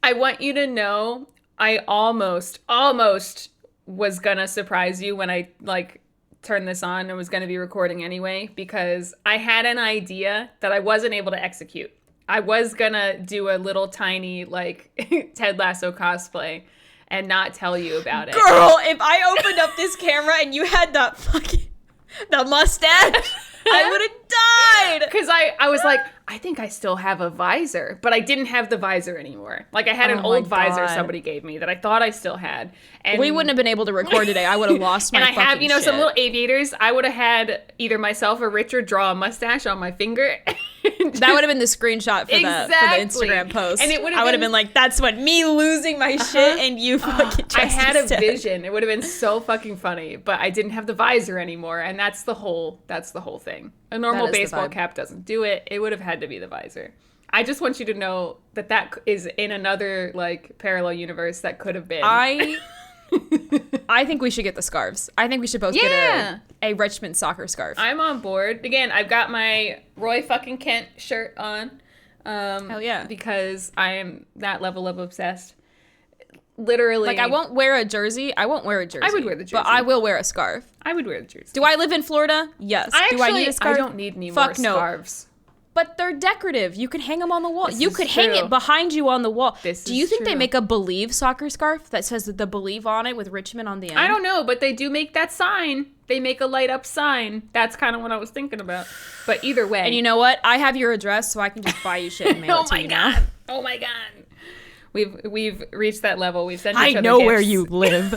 I want you to know I almost was gonna surprise you when I turned this on and was gonna be recording anyway, because I had an idea that I wasn't able to execute. I was gonna do a little tiny Ted Lasso cosplay and not tell you about it. Girl, if I opened up this camera and you had the mustache, I would have died. Because I was like, I think I still have a visor, but I didn't have the visor anymore. Like, I had an old visor somebody gave me that I thought I still had. And we wouldn't have been able to record today. I would have lost my fucking And I have, shit. some little aviators. I would have had either myself or Richard draw a mustache on my finger. That would have been the screenshot for the Instagram post. And I would have been like, that's what, me losing my shit and you fucking I had a vision. It would have been so fucking funny, but I didn't have the visor anymore, and that's the whole thing. A normal baseball cap doesn't do it. It would have had to be the visor. I just want you to know that is in another parallel universe that could have been. I think we should get the scarves. I think we should both get a Richmond soccer scarf. I'm on board. Again, I've got my Roy fucking Kent shirt on. Hell yeah. Because I am that level of obsessed. Literally. I won't wear a jersey. I would wear the jersey. But I will wear a scarf. I would wear the jersey. Do I live in Florida? Yes. Do I need a scarf? I don't need any more scarves. But they're decorative. You can hang them on the wall. You could hang it behind you on the wall. Do you think they make a Believe soccer scarf that says the Believe on it with Richmond on the end? I don't know, but they do make that sign. They make a light up sign. That's kind of what I was thinking about. But either way. And you know what? I have your address, so I can just buy you shit and mail it to you now. Oh my God. We've reached that level. We've sent each other I know gifts. where you live.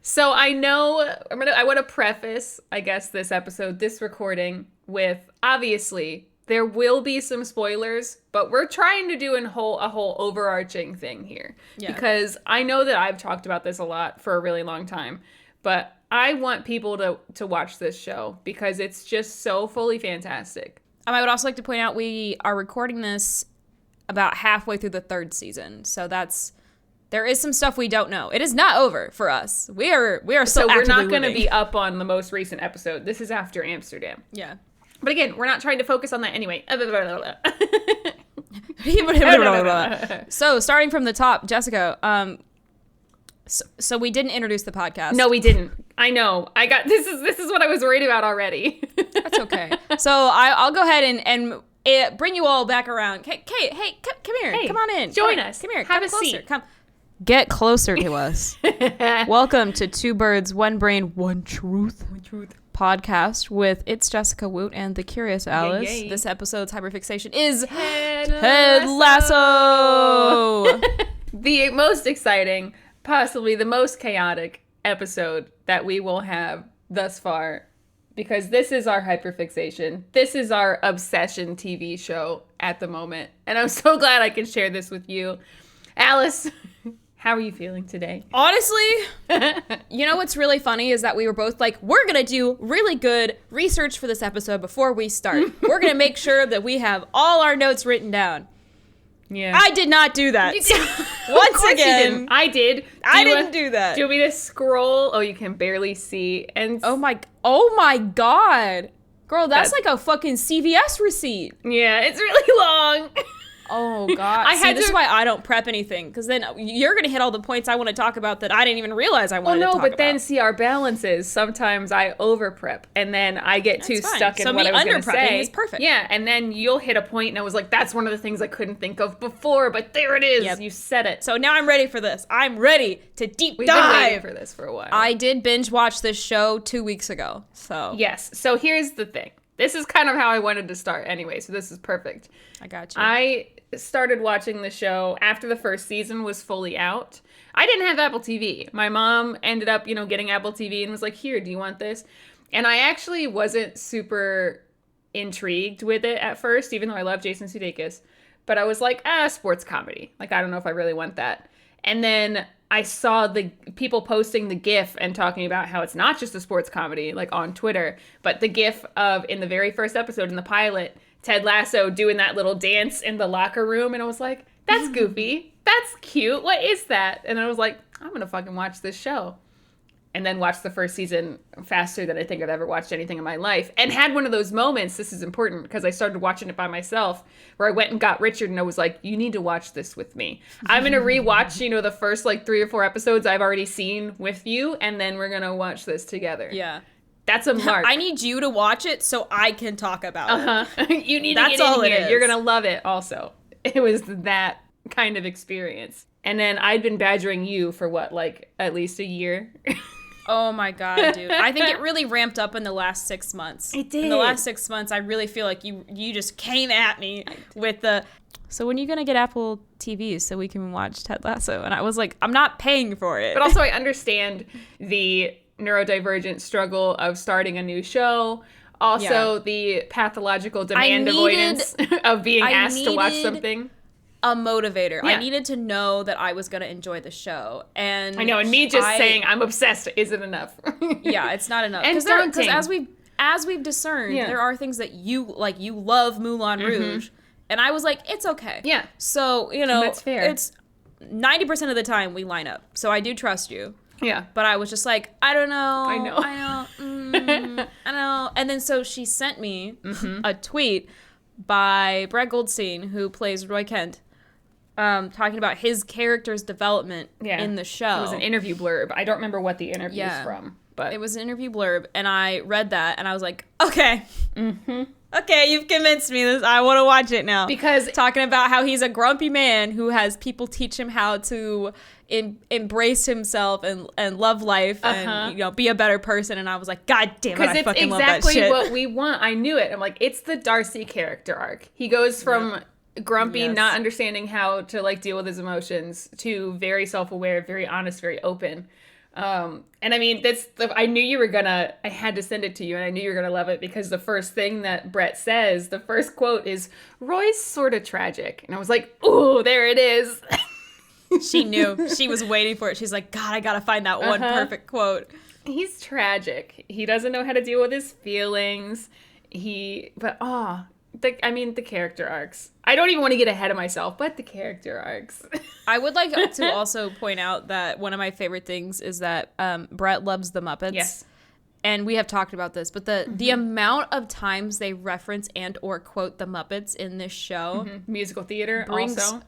So I want to preface, I guess, this recording with, obviously, there will be some spoilers, but we're trying to do a whole overarching thing here. Yeah. Because I know that I've talked about this a lot for a really long time, but I want people to watch this show because it's just so fully fantastic. I would also like to point out we are recording this about halfway through the third season, so there is some stuff we don't know. It is not over for us. We are still so we're not going to living. be up on the most recent episode. This is after Amsterdam. Yeah. But again, we're not trying to focus on that anyway. So starting from the top, Jessica. So we didn't introduce the podcast. No, we didn't. I know. This is what I was worried about already. That's okay. So I'll go ahead and bring you all back around. Hey, come here. Hey, come on in. Join us. Come here. Have come a closer. seat. Come. Get closer to us. Welcome to Two Birds, One Brain, One Truth. Podcast with It's Jessica Woot and the Curious Alice. Yay. This episode's hyperfixation is Ted Lasso. The most exciting, possibly the most chaotic episode that we will have thus far, because this is our hyperfixation. This is our obsession TV show at the moment. And I'm so glad I can share this with you. Alice, how are you feeling today? Honestly, you know what's really funny is that we were both like, we're going to do really good research for this episode before we start. We're going to make sure that we have all our notes written down. Yeah. I did not do that. Once again. I did. I didn't do that. Do you want me to scroll? Oh, you can barely see. And Oh my God. Girl, that's like a fucking CVS receipt. Yeah, it's really long. Oh, God. This is why I don't prep anything, because then you're going to hit all the points I want to talk about that I didn't even realize I wanted to talk about. Well, no, but then see our balances. Sometimes I over prep, and then I get too stuck in what I was going to say. So me under prepping is perfect. Yeah, and then you'll hit a point, and I was like, that's one of the things I couldn't think of before, but there it is. Yep. You said it. So now I'm ready for this. I'm ready to deep dive. We've been waiting for this for a while. I did binge watch this show 2 weeks ago, so. Yes, so here's the thing. This is kind of how I wanted to start anyway, so this is perfect. I got you. I started watching the show after the first season was fully out. I didn't have Apple TV. My mom ended up, getting Apple TV and was like, here, do you want this? And I actually wasn't super intrigued with it at first, even though I love Jason Sudeikis. But I was like, sports comedy. I don't know if I really want that. And then I saw the people posting the GIF and talking about how it's not just a sports comedy, on Twitter, but the GIF of, in the very first episode, in the pilot, Ted Lasso doing that little dance in the locker room. And I was like, that's goofy. That's cute. What is that? And I was like, I'm going to fucking watch this show. and then watched the first season faster than I think I've ever watched anything in my life, and had one of those moments, this is important because I started watching it by myself, where I went and got Richard and I was like, you need to watch this with me. I'm going to rewatch, the first like 3 or 4 episodes I've already seen with you, and then we're going to watch this together. Yeah. That's a mark. I need you to watch it so I can talk about it. You need to get in here. You're going to love it also. It was that kind of experience. And then I'd been badgering you for what, like at least a year? Oh my God, dude. I think it really ramped up in the last 6 months. It did. In the last 6 months, I really feel like you just came at me with the, so when are you going to get Apple TV so we can watch Ted Lasso? And I was like, I'm not paying for it. But also I understand the neurodivergent struggle of starting a new show. Also the pathological demand avoidance of being asked to watch something. A motivator. Yeah. I needed to know that I was going to enjoy the show. And I know, and me just saying I'm obsessed isn't enough. Yeah, it's not enough. And Because as we've discerned, there are things that you love Moulin Rouge, and I was like, it's okay. Yeah. So, that's fair. It's 90% of the time we line up. So I do trust you. Yeah. But I was just like, I don't know. I know. I know. And then so she sent me a tweet by Brett Goldstein, who plays Roy Kent, talking about his character's development in the show. It was an interview blurb. I don't remember what the interview is from, but it was an interview blurb, and I read that, and I was like, okay. Okay, you've convinced me. I want to watch it now. Because talking about how he's a grumpy man who has people teach him how to embrace himself and love life and be a better person, and I was like, God damn it, I fucking love that shit. Because it's exactly what we want. I knew it. I'm like, it's the Darcy character arc. He goes from grumpy, not understanding how to like deal with his emotions, to very self-aware, very honest, very open. And I mean, I knew you were gonna, I had to send it to you, and I knew you were gonna love it, because the first thing that Brett says, the first quote is, Roy's sort of tragic. And I was like, ooh, there it is. She knew. She was waiting for it. She's like, God, I gotta find that one perfect quote. He's tragic. He doesn't know how to deal with his feelings. The character arcs. I don't even want to get ahead of myself, but the character arcs. I would like to also point out that one of my favorite things is that Brett loves the Muppets. Yes. And we have talked about this, but the amount of times they reference and or quote the Muppets in this show. Musical theater brings also.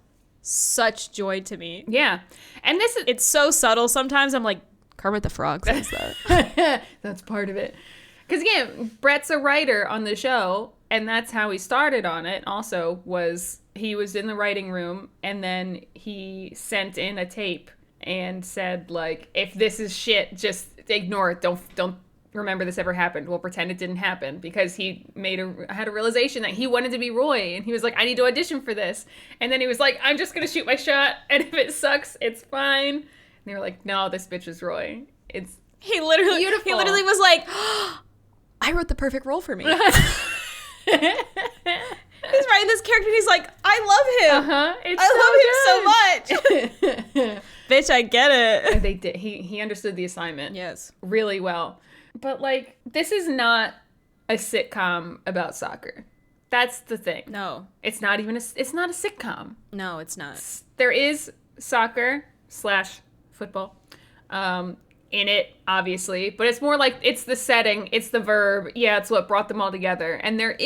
Such joy to me. Yeah. And it's so subtle. Sometimes I'm like, Kermit the Frog says that. That's part of it. Because again, Brett's a writer on the show, and that's how he started on it. Also, he was in the writing room, and then he sent in a tape and said, like, if this is shit, just ignore it. Don't remember this ever happened. We'll pretend it didn't happen, because he had a realization that he wanted to be Roy, and he was like, I need to audition for this. And then he was like, I'm just gonna shoot my shot, and if it sucks, it's fine. And they were like, no, this bitch is Roy. It's beautiful. He literally was like, oh, I wrote the perfect role for me. He's writing this character, and he's like, I love him. I love him so much. Bitch, I get it. They did. He understood the assignment. Yes. Really well. But like, this is not a sitcom about soccer. That's the thing. No. It's not a sitcom. No, it's not. There is soccer/football in it, obviously, but it's more like, it's the setting, it's the verb. Yeah, it's what brought them all together. And there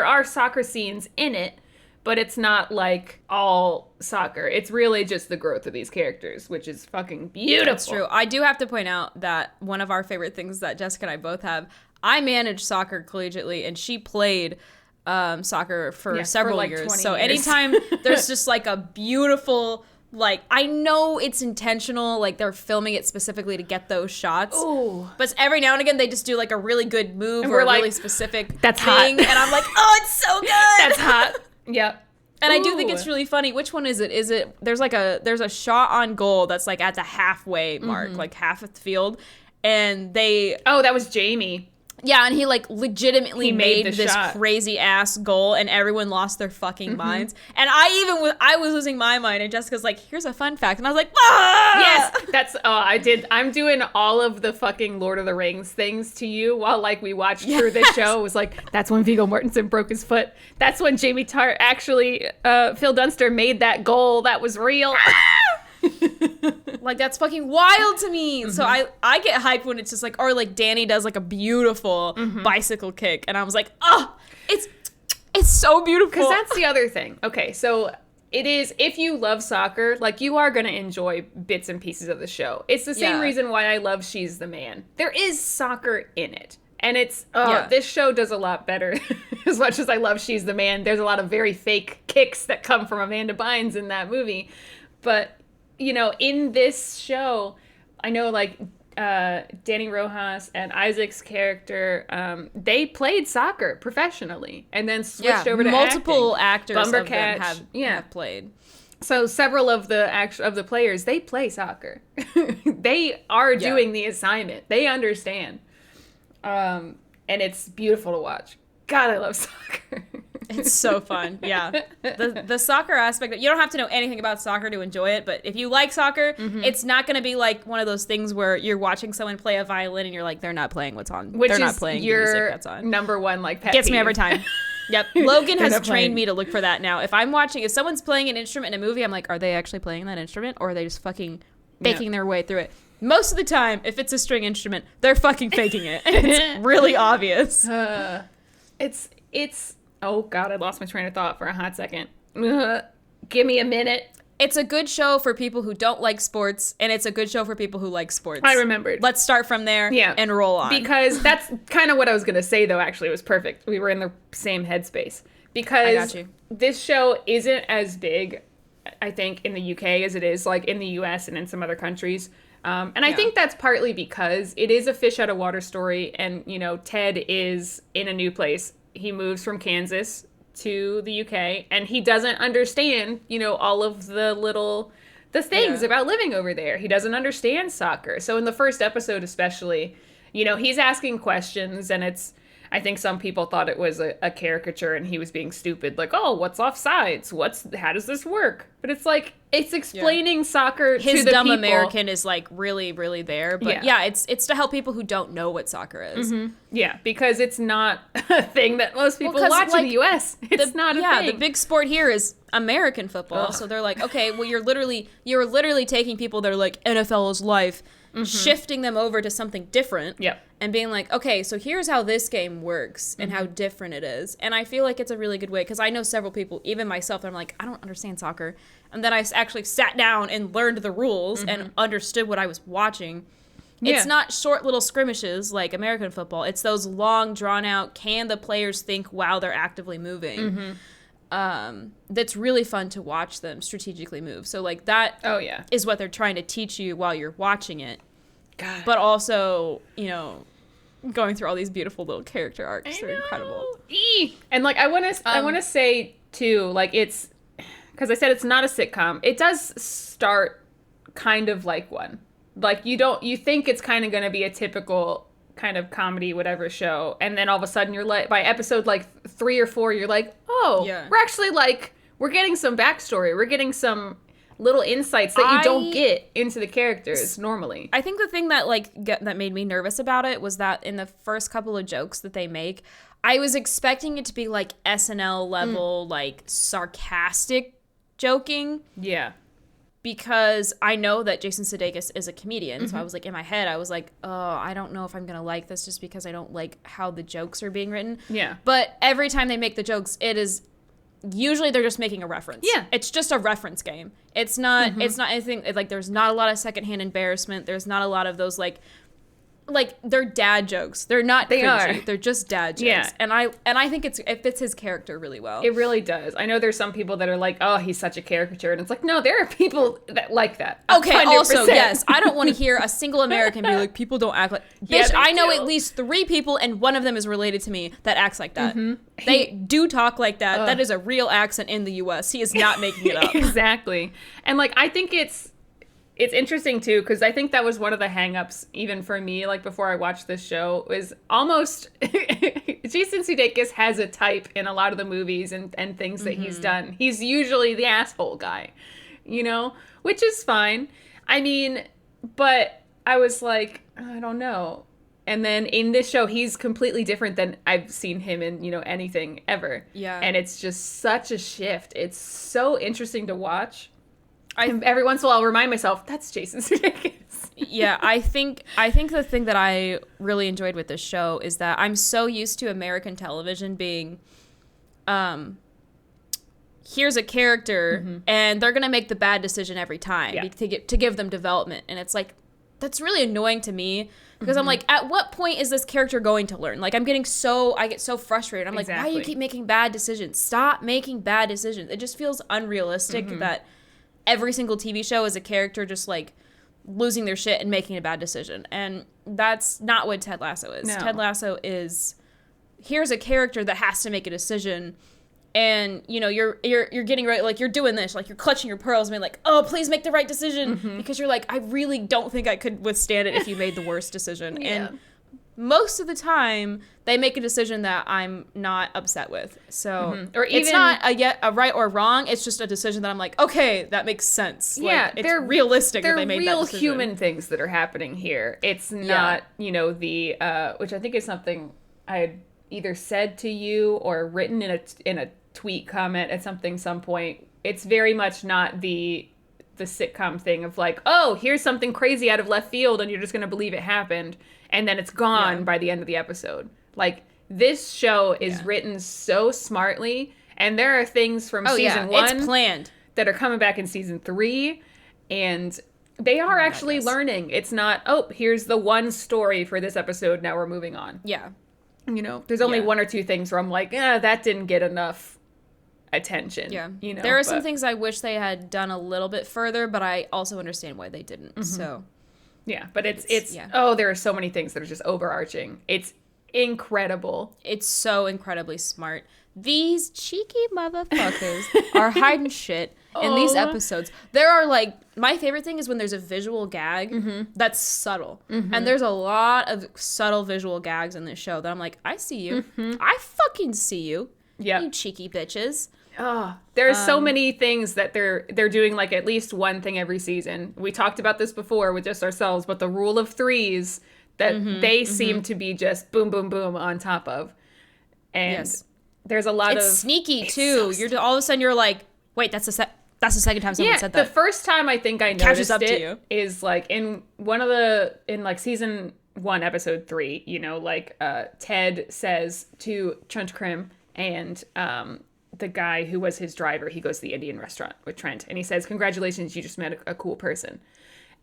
are soccer scenes in it, but it's not like all soccer. It's really just the growth of these characters, which is fucking beautiful. That's true. I do have to point out that one of our favorite things that Jessica and I both have, I managed soccer collegiately, and she played soccer for several like years. 20 so years. Anytime there's just like a beautiful, like, I know it's intentional, like they're filming it specifically to get those shots. Ooh. But every now and again they just do like a really good move or a really specific that's thing. Hot. And I'm like, oh, it's so good. That's hot. Yep. And I do think it's really funny. Which one is it? There's a shot on goal that's like at the halfway mark, like half of the field. And that was Jamie. Yeah, and he like legitimately made this shot. crazy ass goal, and everyone lost their fucking minds. And I was losing my mind, and Jessica's like, here's a fun fact. And I was like, ah! Yes, I'm doing all of the fucking Lord of the Rings things to you while like we watched through this show. It was like, that's when Viggo Mortensen broke his foot. That's when Jamie Phil Dunster made that goal. That was real. Like, that's fucking wild to me. So I get hyped when it's just like, or like Danny does like a beautiful bicycle kick, and I was like, oh, it's so beautiful. Because that's the other thing. Okay, so it is, if you love soccer, like, you are going to enjoy bits and pieces of the show. It's the same reason why I love She's the Man. There is soccer in it. And it's, this show does a lot better. As much as I love She's the Man, there's a lot of very fake kicks that come from Amanda Bynes in that movie. But, you know, in this show, I know, like, Danny Rojas and Isaac's character, they played soccer professionally and then switched over to multiple acting. Actors of them have played. So several of the players, they play soccer. They are doing the assignment. They understand. And it's beautiful to watch. God, I love soccer. It's so fun. Yeah. The soccer aspect, you don't have to know anything about soccer to enjoy it, but if you like soccer, it's not going to be like one of those things where you're watching someone play a violin and you're like, they're not playing what's on. Which they're is not playing your the music that's on. Number one, like, pet Gets peeve. me every time. Yep. Logan has trained playing. me to look for that now. If someone's playing an instrument in a movie, I'm like, are they actually playing that instrument, or are they just fucking faking their way through it? Most of the time, if it's a string instrument, they're fucking faking it. And it's really obvious. It's oh God, I lost my train of thought for a hot second. Give me a minute. It's a good show for people who don't like sports, and it's a good show for people who like sports. I remembered. Let's start from there and roll on. Because that's kind of what I was going to say, though, actually. It was perfect. We were in the same headspace. Because I got you. This show isn't as big, I think, in the UK as it is, like, in the US and in some other countries. And I think that's partly because it is a fish out of water story, and, you know, Ted is in a new place. He moves from Kansas to the UK, and he doesn't understand, you know, all of the things about living over there. He doesn't understand soccer. So in the first episode especially, you know, he's asking questions, and I think some people thought it was a caricature and he was being stupid. Like, oh, what's offsides? How does this work? But it's like, it's explaining soccer to the people. His dumb American is, like, really, really there. But it's to help people who don't know what soccer is. Mm-hmm. Yeah, because it's not a thing that most people watch in the U.S. It's not a thing. Yeah, the big sport here is American football. Ugh. So they're like, okay, well, you're literally taking people that are like, NFL is life, shifting them over to something different. Yep. And being like, okay, so here's how this game works and how different it is. And I feel like it's a really good way, because I know several people, even myself, that I'm like, I don't understand soccer. And then I actually sat down and learned the rules and understood what I was watching. Yeah. It's not short little skirmishes like American football. It's those long, drawn-out, can the players think while they're actively moving? That's really fun to watch them strategically move. So, like, that is what they're trying to teach you while you're watching it. God. But also, you know, going through all these beautiful little character arcs. They're incredible. And, like, I want to say, too, like, it's, because I said it's not a sitcom. It does start kind of like one. Like, you think it's kind of going to be a typical kind of comedy, whatever show. And then all of a sudden you're like, by episode, like, 3 or 4, you're like, oh, we're actually, like, we're getting some backstory. We're getting some little insights that you don't get into the characters normally. I think the thing that, like, that made me nervous about it was that in the first couple of jokes that they make, I was expecting it to be, like, SNL level, like, sarcastic joking. Yeah. Because I know that Jason Sudeikis is a comedian, so I was like, in my head, I was like, oh, I don't know if I'm gonna like this just because I don't like how the jokes are being written. Yeah. But every time they make the jokes, it is usually they're just making a reference. Yeah. It's just a reference game. It's not anything, like, there's not a lot of secondhand embarrassment. There's not a lot of those, like they're dad jokes. They're not cringy. They're just dad jokes. Yeah. And I think it fits his character really well. It really does. I know there's some people that are like, oh, he's such a caricature. And it's like, no, there are people that like that. Okay, 100%. Also, yes, I don't want to hear a single American be like, people don't act like... Bitch, I know at least 3 people, and one of them is related to me, that acts like that. They do talk like that. That is a real accent in the U.S. He is not making it up. Exactly. And, like, I think it's interesting, too, because I think that was one of the hang-ups, even for me, like, before I watched this show, was almost... Jason Sudeikis has a type in a lot of the movies and things that he's done. He's usually the asshole guy, you know? Which is fine. I mean, but I was like, I don't know. And then in this show, he's completely different than I've seen him in, you know, anything ever. Yeah. And it's just such a shift. It's so interesting to watch. every once in a while I'll remind myself, that's Jason Sudeikis. Yeah, I think the thing that I really enjoyed with this show is that I'm so used to American television being, here's a character and they're gonna make the bad decision every time to give them development, and it's like that's really annoying to me because I'm like, at what point is this character going to learn? Like I get so frustrated. I'm like, why do you keep making bad decisions? Stop making bad decisions. It just feels unrealistic that every single TV show is a character just like losing their shit and making a bad decision. And that's not what Ted Lasso is. No. Ted Lasso is, here's a character that has to make a decision, and you know you're getting right, like you're doing this, like you're clutching your pearls and being like, oh, please make the right decision, because you're like, I really don't think I could withstand it if you made the worst decision. And most of the time they make a decision that I'm not upset with. So or even, it's not a right or wrong, it's just a decision that I'm like, okay, that makes sense. Yeah, like, it's realistic that they made that decision. They're real human things that are happening here. It's not, you know, the which I think is something I had either said to you or written in a tweet comment at some point. It's very much not the sitcom thing of like, oh, here's something crazy out of left field and you're just going to believe it happened and then it's gone by the end of the episode. Like, this show is written so smartly, and there are things from season 1 it's planned that are coming back in season 3, and they are actually learning. It's not, oh, here's the one story for this episode, now we're moving on. Yeah. You know, there's only one or two things where I'm like, that didn't get enough attention. Yeah. You know, there are some things I wish they had done a little bit further, but I also understand why they didn't. So yeah, but it's oh, there are so many things that are just overarching. It's incredible. It's so incredibly smart. These cheeky motherfuckers are hiding shit in these episodes. There are, like, my favorite thing is when there's a visual gag that's subtle. And there's a lot of subtle visual gags in this show that I'm like, I see you. I fucking see you. Yeah. You cheeky bitches. Oh, there's so many things that they're doing, like at least one thing every season. We talked about this before with just ourselves, but the rule of threes that they seem to be just boom, boom, boom on top of. And there's a lot of... It's sneaky, too. So all of a sudden you're like, wait, that's the second time someone said that. The first time I think I noticed it is like in like season 1, episode 3, you know, like Ted says to Trent Krim and the guy who was his driver, he goes to the Indian restaurant with Trent, and he says, congratulations, you just met a cool person.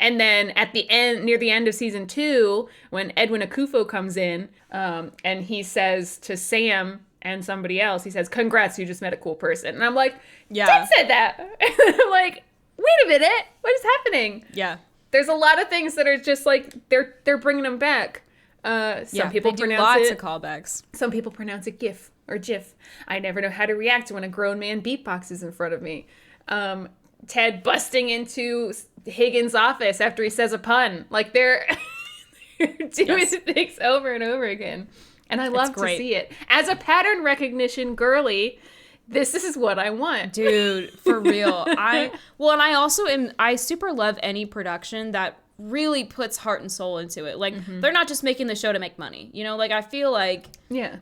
And then at the end, near the end of season 2, when Edwin Akufo comes in, and he says to Sam and somebody else, he says, congrats, you just met a cool person. And I'm like, Ted said that. And I'm like, wait a minute, what is happening? Yeah. There's a lot of things that are just like, they're bringing them back. Some people pronounce lots it, of callbacks. Some people pronounce it GIF or GIF. I never know how to react when a grown man beatboxes in front of me. Ted busting into Higgins' office after he says a pun. Like, they're doing things over and over again. And I love to see it. As a pattern recognition girly, this is what I want. Dude, for real. And I super love any production that really puts heart and soul into it. Like, they're not just making the show to make money. You know, like, I feel like... Yeah.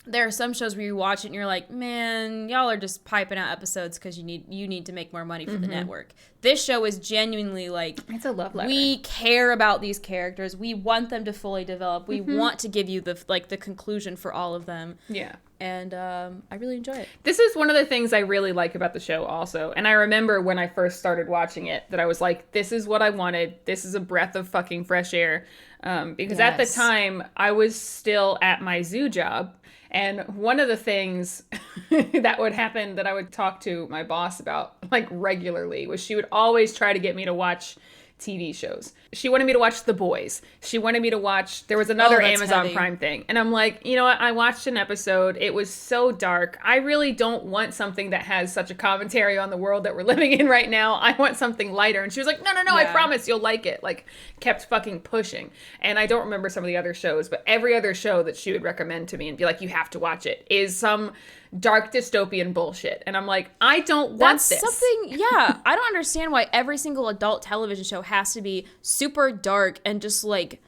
There are some shows where you watch it and you're like, man, y'all are just piping out episodes because you need to make more money for the network. This show is genuinely like, it's a love letter. We care about these characters. We want them to fully develop. We want to give you the conclusion for all of them. Yeah. And I really enjoy it. This is one of the things I really like about the show also. And I remember when I first started watching it that I was like, this is what I wanted. This is a breath of fucking fresh air. Because at the time I was still at my zoo job. And one of the things that would happen that I would talk to my boss about, like, regularly was she would always try to get me to watch TV shows. She wanted me to watch The Boys. She wanted me to watch, there was another Amazon Prime thing. And I'm like, you know what? I watched an episode. It was so dark. I really don't want something that has such a commentary on the world that we're living in right now. I want something lighter. And she was like, no, I promise you'll like it. Like, kept fucking pushing. And I don't remember some of the other shows, but every other show that she would recommend to me and be like, you have to watch it, is some dark dystopian bullshit. And I'm like, I don't want this. I don't understand why every single adult television show has to be super dark and just like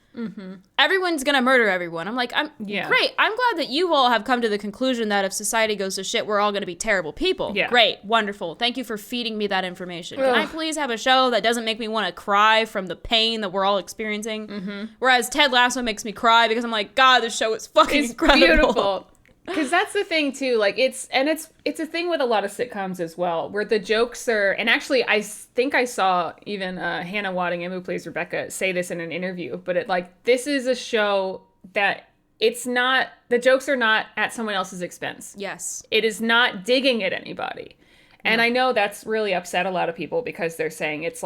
Everyone's gonna murder everyone. I'm like, great. I'm glad that you all have come to the conclusion that if society goes to shit, we're all gonna be terrible people. Yeah. Great, wonderful. Thank you for feeding me that information. Can I please have a show that doesn't make me want to cry from the pain that we're all experiencing? Whereas Ted Lasso makes me cry because I'm like, God, this show is fucking incredible. Beautiful. Because that's the thing too, like it's a thing with a lot of sitcoms as well, where the jokes are, and actually I think I saw even Hannah Waddingham, who plays Rebecca, say this in an interview, but this is a show that it's not, the jokes are not at someone else's expense. Yes. It is not digging at anybody. And I know that's really upset a lot of people because they're saying it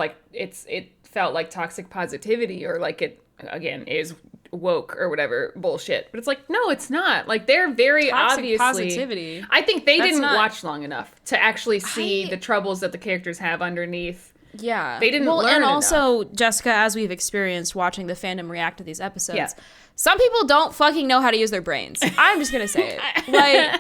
felt like toxic positivity, or like it, again, is woke or whatever bullshit. But it's like, no, it's not. Like, they're very toxic obviously positivity. I think they didn't watch long enough to actually see the troubles that the characters have underneath. Yeah. They didn't learn and also, enough. Jessica, as we've experienced watching the fandom react to these episodes, some people don't fucking know how to use their brains. I'm just gonna say it. Like,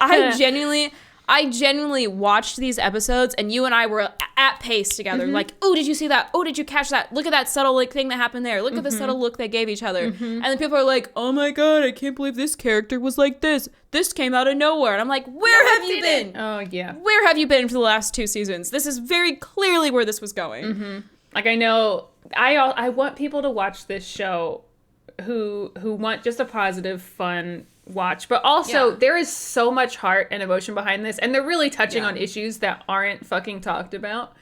I genuinely watched these episodes, and you and I were at pace together. Like, oh, did you see that? Oh, did you catch that? Look at that subtle thing that happened there. Look at the subtle look they gave each other. And then people are like, oh my God, I can't believe this character was like this. This came out of nowhere. And I'm like, where have you been? Oh, yeah. Where have you been for the last 2 seasons? This is very clearly where this was going. Like, I know, I want people to watch this show who want just a positive, fun watch, but also there is so much heart and emotion behind this, and they're really touching on issues that aren't fucking talked about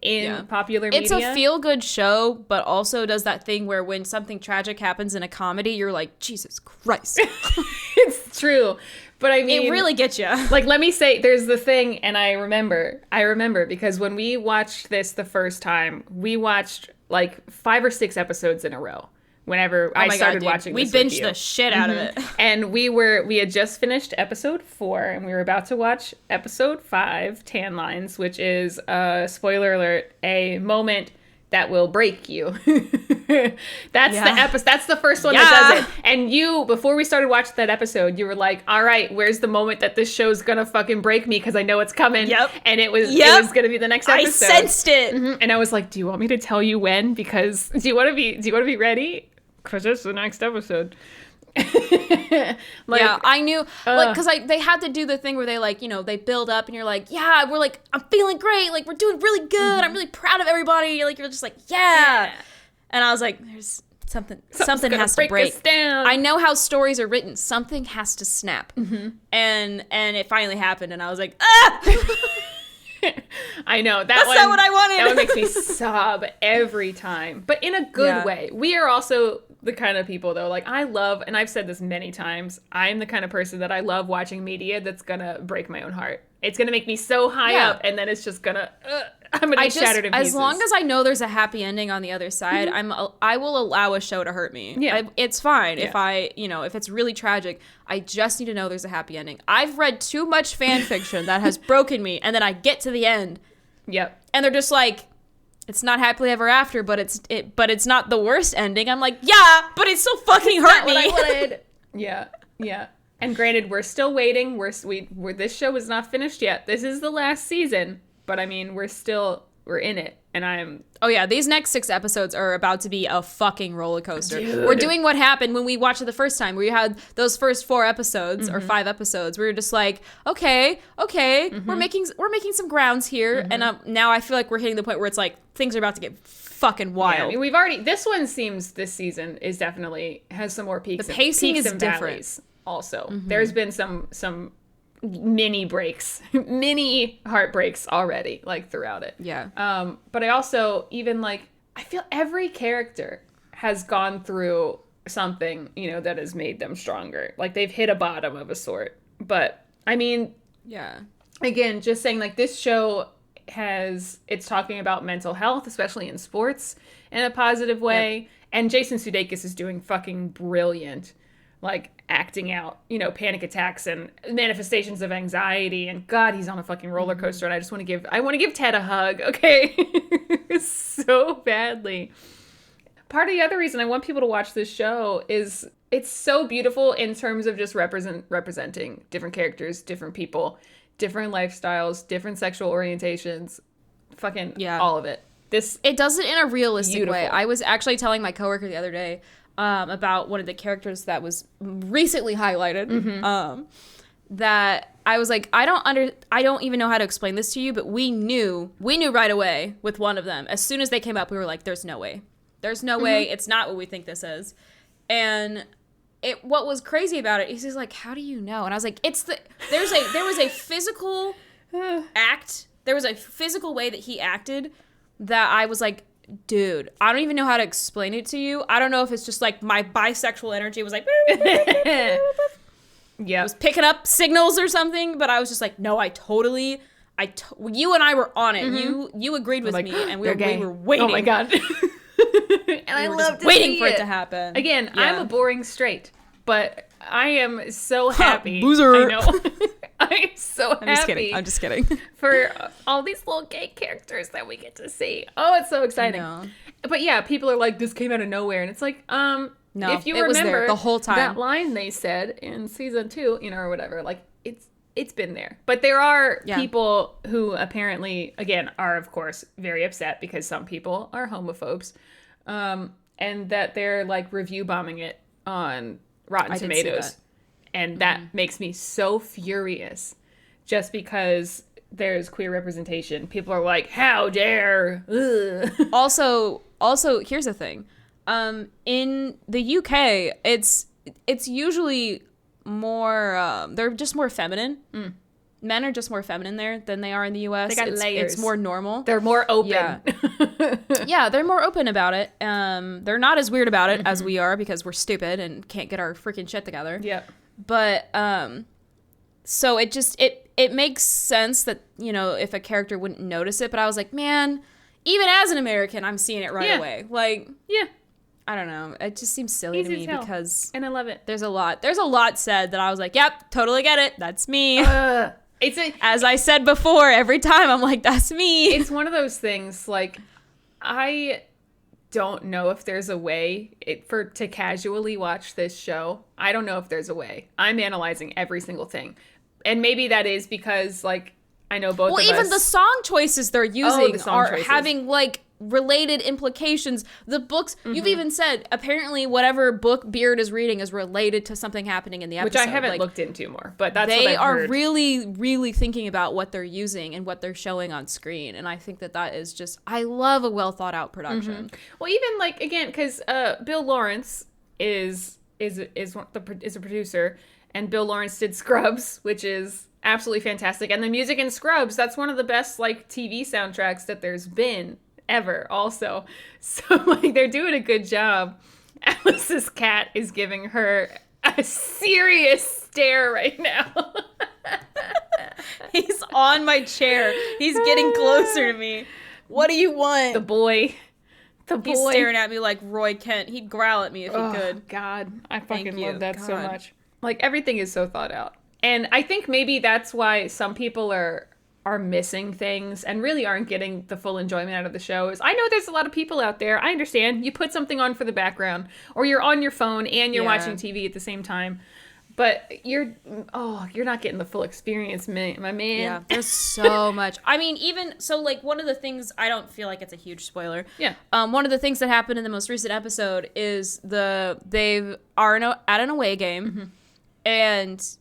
in popular media. It's a feel-good show, but also does that thing where when something tragic happens in a comedy, you're like, Jesus Christ. It's true. But I mean, it really gets you. Like, let me say, there's the thing, and I remember because when we watched this the first time, we watched like 5 or 6 episodes in a row. Whenever I started watching this, we binged the shit out of it. And we had just finished episode 4, and we were about to watch episode 5, Tan Lines, which is, spoiler alert, a moment that will break you. That's the episode. That's the first one that does it. And you, before we started watching that episode, you were like, all right, where's the moment that this show's gonna fucking break me, because I know it's coming. Yep. And it was gonna be the next episode. I sensed it. And I was like, do you want me to tell you when? Because do you want to be ready? Because it's the next episode. Like, I knew, like, because they had to do the thing where they, like, you know, they build up and you're like, yeah, we're like, I'm feeling great, like, we're doing really good, I'm really proud of everybody, like, you're just like, yeah. And I was like, there's something has to break us down. I know how stories are written, something has to snap. And it finally happened, and I was like, ah. I know. That's not what I wanted. That one makes me sob every time. But in a good way. We are also the kind of people, though, like, I love, and I've said this many times, I'm the kind of person that I love watching media that's gonna break my own heart. It's gonna make me so high up, and then it's just gonna, I'm gonna be shattered in pieces. As long as I know there's a happy ending on the other side, I will allow a show to hurt me. Yeah. It's fine if if it's really tragic. I just need to know there's a happy ending. I've read too much fan fiction that has broken me, and then I get to the end. Yep. And they're just like, it's not happily ever after, but it's not the worst ending. I'm like, yeah, but it still fucking hurt me. What I wanted. Yeah. And granted, we're still waiting. This show is not finished yet. This is the last season, but I mean, we're in it, and I'm. Oh yeah, these next 6 episodes are about to be a fucking roller coaster. Dude. We're doing what happened when we watched it the first time. We had those first 4 episodes or 5 episodes. We were just like, okay, we're making some grounds here, and now I feel like we're hitting the point where it's like things are about to get fucking wild. Yeah, I mean, this season is definitely has some more peaks. The pacing is different. Valleys also. There's been some mini breaks, mini heartbreaks already, like, throughout it. Yeah. But I also, even, like, I feel every character has gone through something, that has made them stronger. Like, they've hit a bottom of a sort. But, I mean, again, just saying, like, this show it's talking about mental health, especially in sports, in a positive way. Yep. And Jason Sudeikis is doing fucking brilliant, like, acting out, panic attacks and manifestations of anxiety, and God, he's on a fucking roller coaster, and I want to give Ted a hug, okay? So badly. Part of the other reason I want people to watch this show is it's so beautiful in terms of just representing different characters, different people, different lifestyles, different sexual orientations, fucking all of it. It does it in a realistic way. I was actually telling my coworker the other day, about one of the characters that was recently highlighted. That I was like, I don't even know how to explain this to you, but we knew right away with one of them. As soon as they came up, we were like, there's no way. There's no way. It's not what we think this is. And what was crazy about it is he's like, how do you know? And I was like, there was a physical act. There was a physical way that he acted that I was like, dude, I don't even know how to explain it to you. I don't know if it's just like my bisexual energy was like, yeah, was picking up signals or something, but I was just like, no, you and I were on it. You agreed with me, and we were waiting. Oh my God. And I loved waiting for it to happen. Again, I'm a boring straight, but I am so happy. Loser. I know. I'm so happy. I'm just kidding. For all these little gay characters that we get to see. Oh, it's so exciting. But yeah, people are like, this came out of nowhere, and it's like, no, if you remember was there the whole time. That line they said in season 2, or whatever, like it's been there. But there are people who apparently, again, are of course very upset because some people are homophobes. And that they're like review bombing it on Rotten Tomatoes. And that makes me so furious just because there's queer representation. People are like, how dare? Also, here's the thing. In the UK, it's usually more, they're just more feminine. Men are just more feminine there than they are in the US. They got layers. It's more normal. They're more open. Yeah, they're more open about it. They're not as weird about it as we are because we're stupid and can't get our freaking shit together. Yeah. But so it makes sense that, if a character wouldn't notice it, but I was like, man, even as an American, I'm seeing it right away. Like, I don't know. It just seems silly to me because, and I love it. There's a lot said that I was like, yep, totally get it. That's me. As I said before, every time I'm like, that's me. It's one of those things, like, I don't know if there's a way to casually watch this show. I don't know if there's a way. I'm analyzing every single thing. And maybe that is because, like, I know both of us. Well, even the song choices they're using are having, like, related implications. The books, you've even said, apparently whatever book Beard is reading is related to something happening in the episode. Which I haven't looked into more, but that's what I've heard. They are really, really thinking about what they're using and what they're showing on screen, and I think that is just, I love a well thought out production. Well, even, like, again, because Bill Lawrence is a producer, and Bill Lawrence did Scrubs, which is absolutely fantastic, and the music in Scrubs, that's one of the best, like, TV soundtracks that there's been ever also. So, like, they're doing a good job. Alice's cat is giving her a serious stare right now. He's on my chair. He's getting closer to me. What do you want? The boy. He's staring at me like Roy Kent. He'd growl at me if he could. God, I fucking love that so much. Like, everything is so thought out. And I think maybe that's why some people are missing things and really aren't getting the full enjoyment out of the shows. I know there's a lot of people out there. I understand. You put something on for the background, or you're on your phone and you're watching TV at the same time. But you're not getting the full experience, my man. Yeah, there's so much. I mean, even so, like, one of the things, I don't feel like it's a huge spoiler. Yeah. One of the things that happened in the most recent episode is they are at an away game, and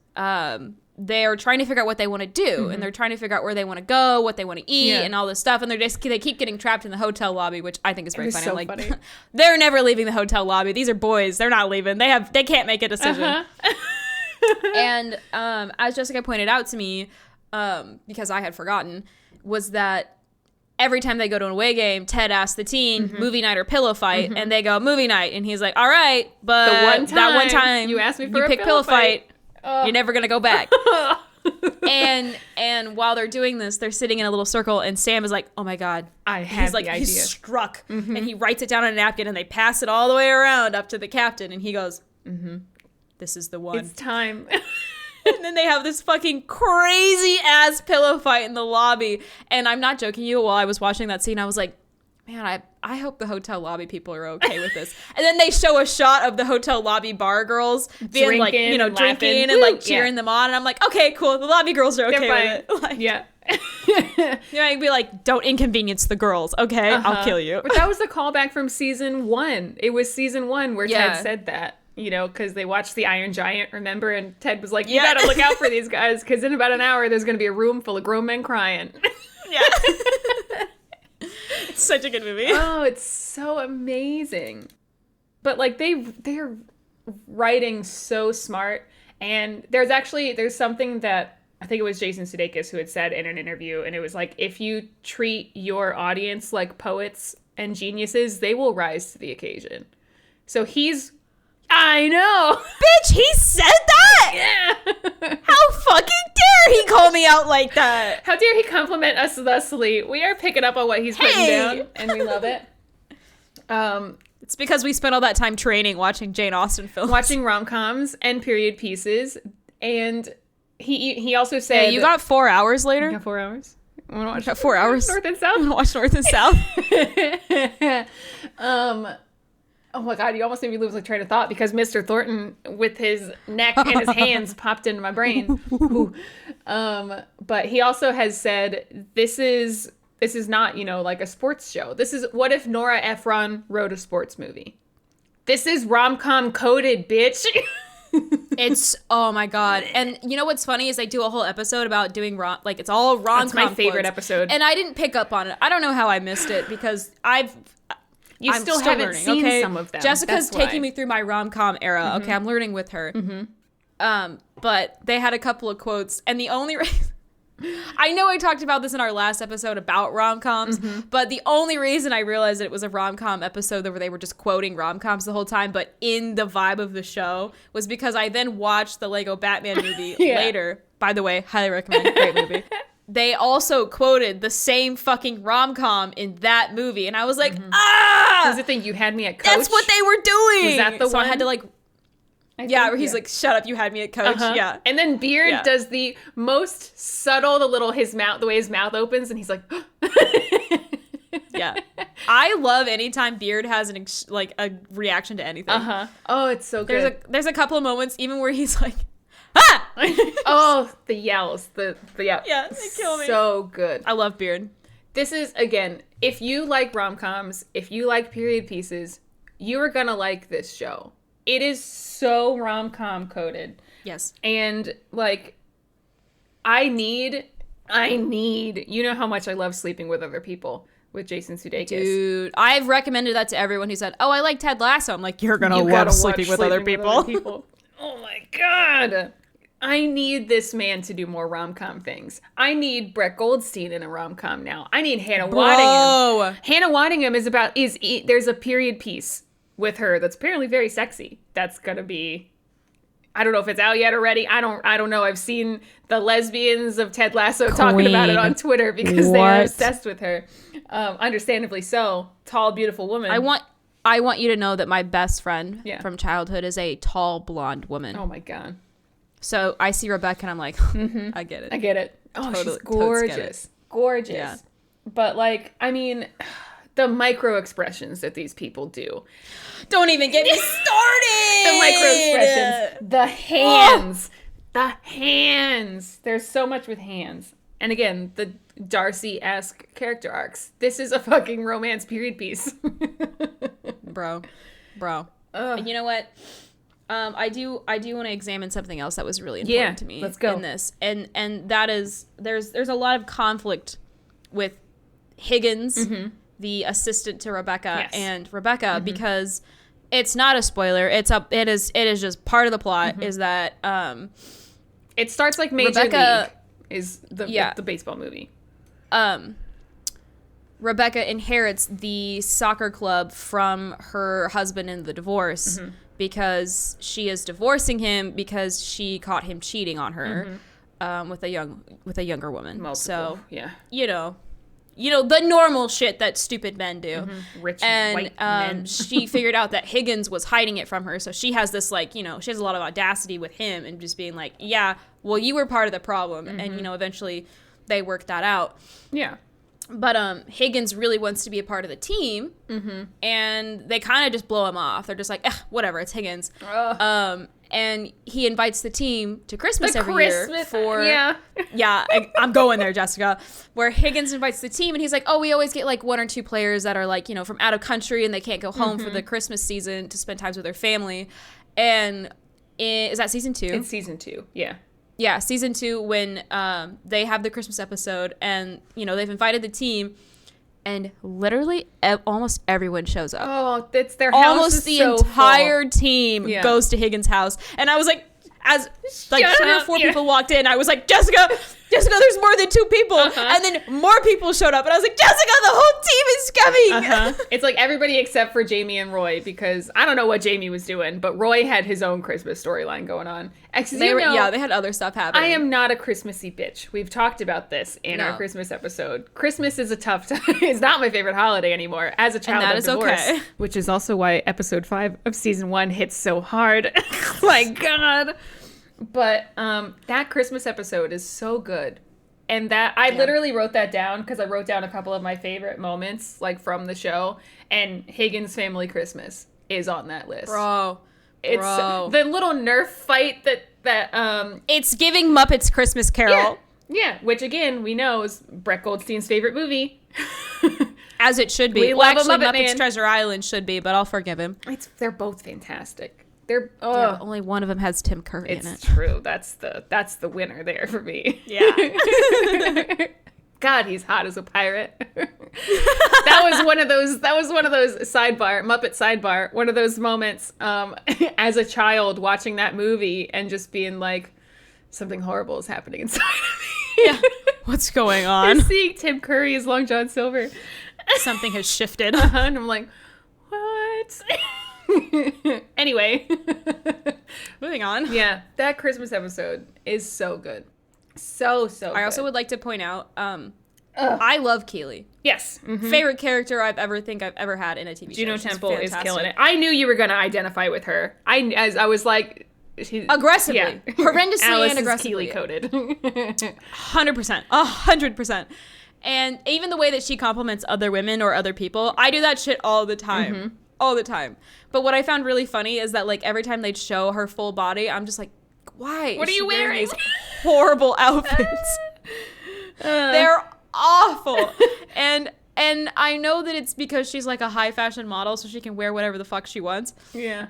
they are trying to figure out what they want to do, and they're trying to figure out where they want to go, what they want to eat, and all this stuff, and they keep getting trapped in the hotel lobby, which I think is very funny. So I'm like, funny. They're never leaving the hotel lobby. These are boys. They're not leaving. They can't make a decision. And as Jessica pointed out to me, because I had forgotten, was that every time they go to an away game, Ted asks the teen, movie night or pillow fight, and they go, movie night, and he's like, all right, but that one time you asked me for a pillow fight. You're never gonna go back. and while they're doing this, they're sitting in a little circle, and Sam is like, "Oh my god, he's like, he's struck," and he writes it down on a napkin, and they pass it all the way around up to the captain, and he goes, "This is the one. It's time." And then they have this fucking crazy ass pillow fight in the lobby, and I'm not joking you. While I was watching that scene, I was like, man, I hope the hotel lobby people are okay with this. And then they show a shot of the hotel lobby bar girls being drinking and like cheering them on. And I'm like, okay, cool. The lobby girls are okay with it. Like, yeah. Yeah, I'd be like, don't inconvenience the girls, okay? I'll kill you. But that was the callback from season 1. It was season 1 where Ted said that, you know, because they watched The Iron Giant, remember? And Ted was like, you gotta look out for these guys, because in about an hour, there's gonna be a room full of grown men crying. Yeah. It's such a good movie. Oh, it's so amazing. But, like, they're writing so smart. And there's something that I think it was Jason Sudeikis who had said in an interview, and it was like, if you treat your audience like poets and geniuses, they will rise to the occasion. So I know. Bitch, he said that? Yeah. How fucking dare he call me out like that? How dare he compliment us thusly? We are picking up on what he's putting down, and we love it. It's because we spent all that time training watching Jane Austen films. Watching rom-coms and period pieces, and he also said... Yeah, you got 4 hours later? You got 4 hours? I want to watch 4 hours? North and South? I want to watch North and South? Oh my God, you almost made me lose my train of thought because Mr. Thornton with his neck and his hands popped into my brain. But he also has said, this is not, you know, like a sports show. This is, what if Nora Ephron wrote a sports movie? This is rom-com coded, bitch. It's, oh my God. And you know what's funny is I do a whole episode about doing it's all rom-com. That's my favorite episode. And I didn't pick up on it. I don't know how I missed it because I'm still haven't learning, seen okay? some of them. Jessica's taking me through my rom-com era. Mm-hmm. Okay, I'm learning with her. Mm-hmm. But they had a couple of quotes, and the only reason... I know I talked about this in our last episode about rom-coms, but the only reason I realized that it was a rom-com episode where they were just quoting rom-coms the whole time, but in the vibe of the show, was because I then watched the Lego Batman movie later. By the way, highly recommend. Great movie. They also quoted the same fucking rom-com in that movie, and I was like, Was it the You Had Me at Coach? That's what they were doing! Was that the one? So I had to like... where he's like, shut up, you had me at Coach. Yeah. And then Beard does the most subtle, the way his mouth opens, and he's like, yeah. I love anytime Beard has a reaction to anything. Oh, it's so good. There's a couple of moments even where he's like, ah! Oh, the yells. The yeah, they kill me. So good. I love Beard. This is, again, if you like rom-coms, if you like period pieces, you are gonna like this show. It is so rom-com coded. Yes. And, like, I need, you know how much I love Sleeping with Other People with Jason Sudeikis. Dude, I've recommended that to everyone who said, oh, I like Ted Lasso. I'm like, you're going to love Sleeping with Other People. Oh my God. I need this man to do more rom-com things. I need Brett Goldstein in a rom-com now. I need Hannah Waddingham. Hannah Waddingham there's a period piece with her that's apparently very sexy. That's gonna be, I don't know if it's out yet already. I don't know. I've seen the lesbians of Ted Lasso talking about it on Twitter because they are obsessed with her. Understandably so. Tall, beautiful woman. I want you to know that my best friend from childhood is a tall blonde woman. Oh my God. So I see Rebecca and I'm like, I get it. I get it. Oh, she's gorgeous. Gorgeous. Yeah. But like, I mean, the micro expressions that these people do. Don't even get me started. The micro expressions. The hands. The hands. There's so much with hands. And again, the Darcy-esque character arcs. This is a fucking romance period piece. Bro. And you know what? I do want to examine something else that was really important to me in this. And that is there's a lot of conflict with Higgins, the assistant to Rebecca, and Rebecca because it's not a spoiler. It is just part of the plot is that it starts like Major League is the baseball movie. Rebecca inherits the soccer club from her husband in the divorce because she is divorcing him because she caught him cheating on her with a younger woman. Multiple, so you know the normal shit that stupid men do. Rich white men. She figured out that Higgins was hiding it from her, so she has this she has a lot of audacity with him and just being like, yeah, well, you were part of the problem, and eventually they worked that out. Yeah. But Higgins really wants to be a part of the team, and they kind of just blow him off. They're just like, whatever, it's Higgins. and he invites the team to Christmas every year for I'm going there, Jessica, where Higgins invites the team and he's like, oh, we always get like 1 or 2 players that are like, you know, from out of country and they can't go home for the Christmas season to spend time with their family. And is that season 2? It's season 2. Yeah, season 2, when they have the Christmas episode and, you know, they've invited the team and literally almost everyone shows up. Oh, it's their house. Almost the entire team goes to Higgins' house. And I was like, as like 3 or 4 people walked in, I was like, Jessica, there's more than 2 people. And then more people showed up. And I was like, Jessica, the whole team is coming. It's like everybody except for Jamie and Roy, because I don't know what Jamie was doing, but Roy had his own Christmas storyline going on. They had other stuff happening. I am not a Christmassy bitch. We've talked about this in our Christmas episode. Christmas is a tough time. It's not my favorite holiday anymore. As a child of divorce, okay. Which is also why episode 5 of season 1 hits so hard. My God. But that Christmas episode is so good. And that I literally wrote that down because I wrote down a couple of my favorite moments like from the show, and Higgins' family Christmas is on that list. Bro. It's the little Nerf fight that it's giving Muppets Christmas Carol. Yeah, which again, we know is Brett Goldstein's favorite movie. As it should be. We love actually, Muppet Muppets Man. Treasure Island should be, but I'll forgive him. They're both fantastic. Only one of them has Tim Curry in it. It's true. That's the winner there for me. Yeah. God, he's hot as a pirate. That was one of those Muppet sidebar, one of those moments as a child watching that movie and just being like, something horrible is happening inside of me. Yeah. What's going on? And seeing Tim Curry as Long John Silver. Something has shifted. And I'm like, what? Anyway. Moving on. Yeah, that Christmas episode is so good. So good. I also would like to point out, I love Keely. Yes. Mm-hmm. Favorite character I've ever had in a TV show. Juno Temple is killing it. I knew you were going to identify with her. I was like... aggressively. Yeah. Horrendously Alice and aggressively. Keely coded. 100%. 100%. And even the way that she compliments other women or other people, I do that shit all the time. Mm-hmm. All the time. But what I found really funny is that, like, every time they'd show her full body, I'm just like, why? What are you wearing? These horrible outfits. They're awful. And I know that it's because she's, like, a high fashion model, so she can wear whatever the fuck she wants. Yeah.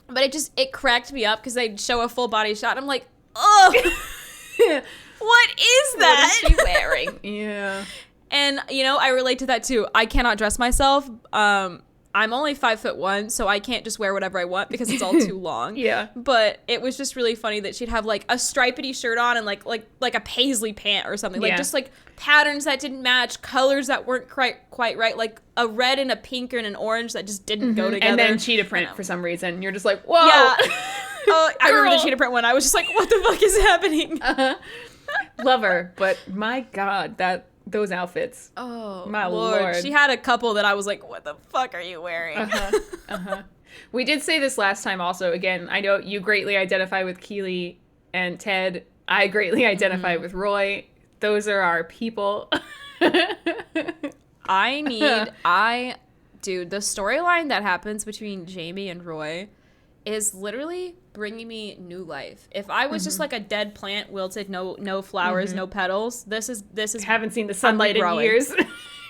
But it cracked me up because they'd show a full body shot. I'm like, ugh. What is that? What is she wearing? Yeah. And, you know, I relate to that, too. I cannot dress myself. I'm only 5'1", so I can't just wear whatever I want because it's all too long. Yeah. But it was just really funny that she'd have like a stripedy shirt on and like a paisley pant or something. Like just like patterns that didn't match, colors that weren't quite right, like a red and a pink and an orange that just didn't go together. And then cheetah print for some reason. You're just like, whoa. Yeah. I remember the cheetah print one. I was just like, what the fuck is happening? Love her, but my God, those outfits. Oh, my Lord. She had a couple that I was like, what the fuck are you wearing? We did say this last time also. Again, I know you greatly identify with Keely and Ted. I greatly identify with Roy. Those are our people. Dude, the storyline that happens between Jamie and Roy is literally bringing me new life. If I was just like a dead plant, wilted, no flowers, no petals, this is haven't seen the sunlight in years.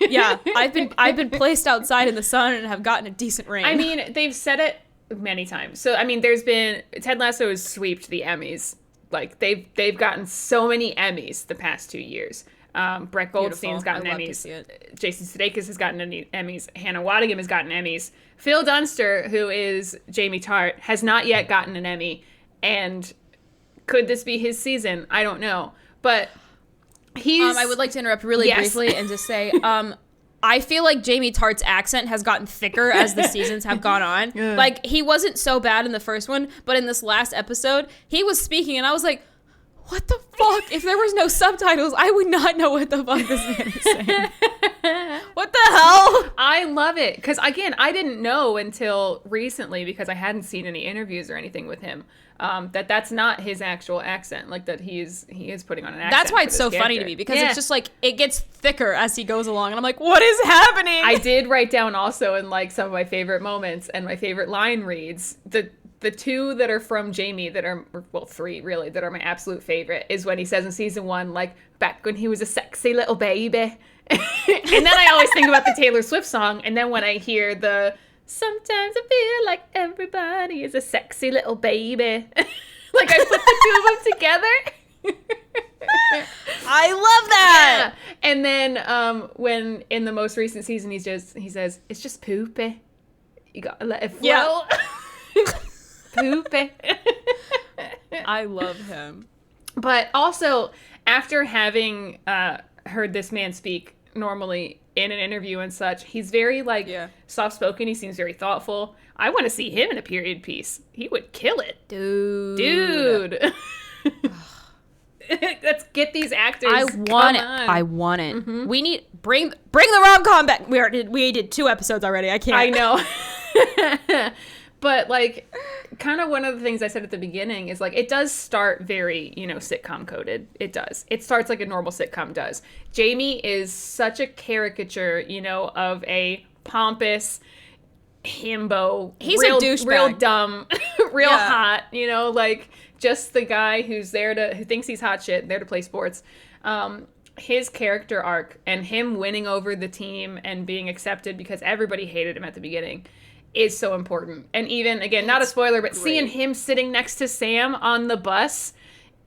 Yeah, I've been placed outside in the sun and have gotten a decent rain. I mean, they've said it many times. So I mean, there's been Ted Lasso has sweeped the Emmys. Like they've gotten so many Emmys the past 2 years. Brett Goldstein's gotten Emmys. Jason Sudeikis has gotten Emmys. Hannah Waddingham has gotten Emmys. Phil Dunster, who is Jamie Tart, has not yet gotten an Emmy. And could this be his season? I don't know. But he's... I would like to interrupt really briefly and just say... I feel like Jamie Tart's accent has gotten thicker as the seasons have gone on. Yeah. Like, he wasn't so bad in the first one, but in this last episode, he was speaking, and I was like, what the fuck? If there was no subtitles, I would not know what the fuck this man is saying. What the hell? I love it. Because, again, I didn't know until recently, because I hadn't seen any interviews or anything with him, that's not his actual accent. Like, that he is putting on an accent. That's why it's so funny to me, because it's just like, it gets thicker as he goes along. And I'm like, what is happening? I did write down also in, like, some of my favorite moments and my favorite line reads, the two that are from Jamie that are, well, three really, that are my absolute favorite is when he says in season 1, like, back when he was a sexy little baby. And then I always think about the Taylor Swift song. And then when I hear the, sometimes I feel like everybody is a sexy little baby. Like, I put the two of them together. I love that. Yeah. And then when in the most recent season he says, it's just poopy. You gotta let it flow. Yeah. Poopy. I love him. But also, after having heard this man speak normally in an interview and such, he's very, like, soft-spoken. He seems very thoughtful. I want to see him in a period piece. He would kill it. Dude. Let's get these actors. I want it. I want it. Mm-hmm. We need bring the rom-com back. We did 2 episodes already. I can't. I know. But, like, kind of one of the things I said at the beginning is, like, it does start very, sitcom coded. It does. It starts like a normal sitcom does. Jamie is such a caricature, of a pompous himbo. He's a douchebag. Real dumb, real hot, like, just the guy who thinks he's hot shit, there to play sports. His character arc and him winning over the team and being accepted because everybody hated him at the beginning is so important. And even, again, not a spoiler, but seeing him sitting next to Sam on the bus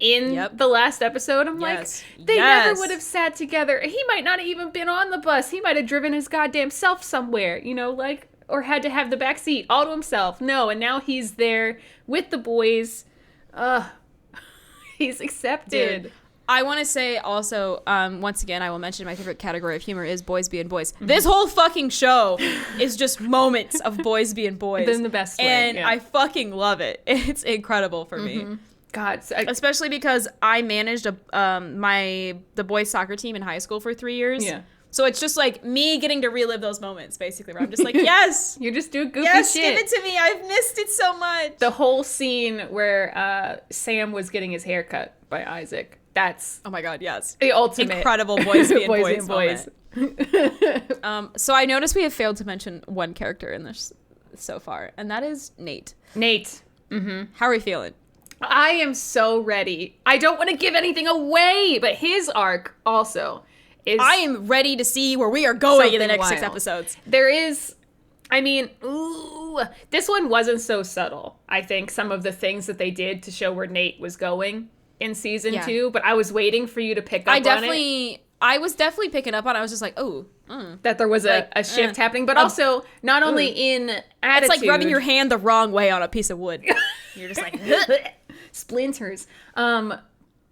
in the last episode, I'm like, they never would have sat together. He might not have even been on the bus. He might have driven his goddamn self somewhere, like, or had to have the back seat all to himself. No, and now he's there with the boys. He's accepted. Dude. I want to say also, once again, I will mention my favorite category of humor is boys being boys. Mm-hmm. This whole fucking show is just moments of boys being boys. In the best way. And I fucking love it. It's incredible for me. God. Especially because I managed the boys soccer team in high school for 3 years. Yeah. So it's just like me getting to relive those moments, basically, where I'm just like, yes. You're just doing goofy shit. Yes, give it to me. I've missed it so much. The whole scene where Sam was getting his hair cut by Isaac. That's, oh my God, yes, the ultimate incredible boys being boys. Boys. So I noticed we have failed to mention one character in this so far, and that is Nate. Mm-hmm. How are we feeling? I am so ready. I don't want to give anything away, but his arc also is. I am ready to see where we are going in the next 6 episodes. There is. I mean, this one wasn't so subtle. I think some of the things that they did to show where Nate was going in season 2, but I was waiting for you to pick up on it. I was definitely picking up on it. I was just like, that there was a shift happening, but also not only in attitude. It's like rubbing your hand the wrong way on a piece of wood. You're just like, splinters. But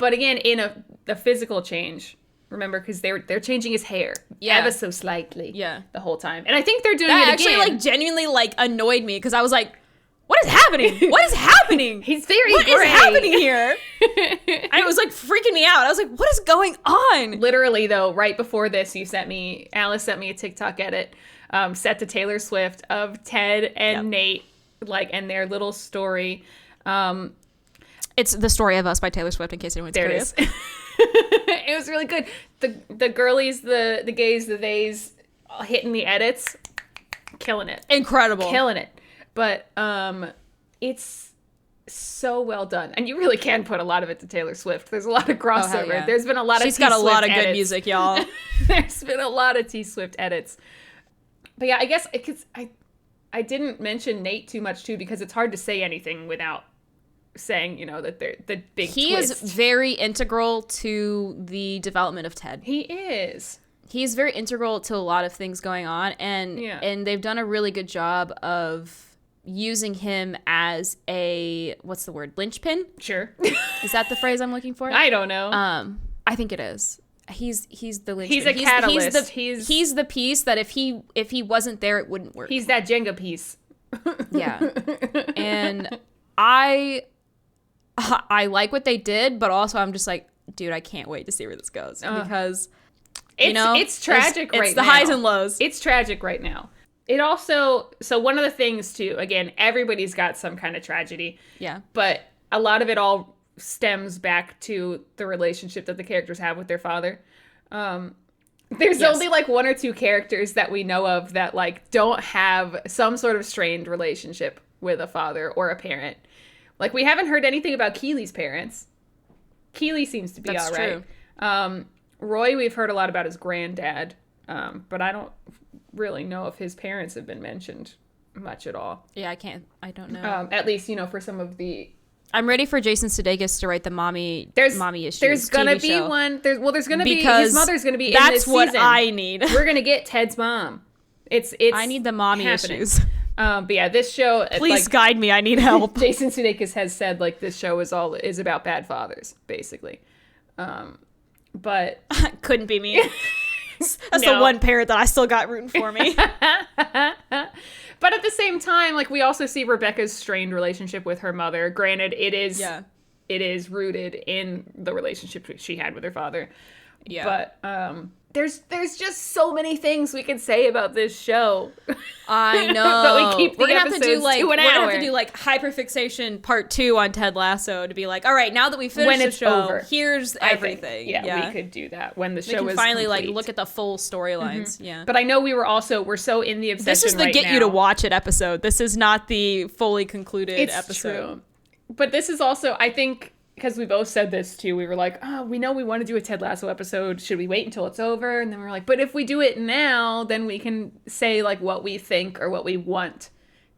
again, in a physical change. Remember, because they're changing his hair ever so slightly the whole time. And I think they're doing it again. That actually, like, genuinely, like, annoyed me, because I was like, what is happening? What is happening? He's very What gray. is happening here? And it was, like, freaking me out. I was like, what is going on? Literally, though, right before this, Alice sent me a TikTok edit set to Taylor Swift of Ted and Nate, like, and their little story. It's The Story of Us by Taylor Swift, in case anyone's curious. It is. It was really good. The girlies, the gays, the theys, hitting the edits, killing it. Incredible. Killing it. But it's so well done. And you really can put a lot of it to Taylor Swift. There's a lot of crossover. Yeah. There's been a lot of She's got a T-Swift lot of edits. good music, y'all. There's been a lot of T-Swift edits. But yeah, I guess I didn't mention Nate too much, too, because it's hard to say anything without saying, that they're the big He twist. is very integral to the development of Ted. He is. He's very integral to a lot of things going on, and they've done a really good job of using him as a, what's the word, linchpin? Sure. Is that the phrase I'm looking for? I don't know. I think it is. He's the linchpin. He's a catalyst. He's the piece that if he wasn't there, it wouldn't work. He's that Jenga piece. Yeah. And I like what they did, but also I'm just like, dude, I can't wait to see where this goes, because it's tragic right now. It's the highs and lows. It's tragic right now. It also, so one of the things too, again, everybody's got some kind of tragedy. Yeah. But a lot of it all stems back to the relationship that the characters have with their father. There's only like 1 or 2 characters that we know of that like don't have some sort of strained relationship with a father or a parent. Like, we haven't heard anything about Keely's parents. Keely seems to be all right. True. Roy, we've heard a lot about his granddad, but I don't really know if his parents have been mentioned much at all. Yeah, I don't know. At least, for some of the... I'm ready for Jason Sudeikis to write the mommy issues. There's gonna be show. one. There's gonna be his mother's gonna be in this season. That's what I need. We're gonna get Ted's mom. It's I need the mommy happening. issues. But yeah, this show. Please guide me. I need help. Jason Sudeikis has said like this show is about bad fathers, basically. But couldn't be me. That's the one parent that I still got rooting for me. But at the same time, like, we also see Rebecca's strained relationship with her mother. Granted, it is rooted in the relationship she had with her father. Yeah. But there's just so many things we could say about this show. I know. But we keep the episodes to an hour. We're gonna have to do like hyperfixation part 2 on Ted Lasso to be like, all right, now that we finished the show, over. Here's everything. Yeah, we could do that when the show is finally complete. Like look at the full storylines. Mm-hmm. Yeah. But I know we're so in the obsession. This is the right get now. You to watch it episode. This is not the fully concluded episode. True. But this is also, I think, because we both said this too, we were like, oh, we know we want to do a Ted Lasso episode. Should we wait until it's over? And then we were like, but if we do it now, then we can say like what we think or what we want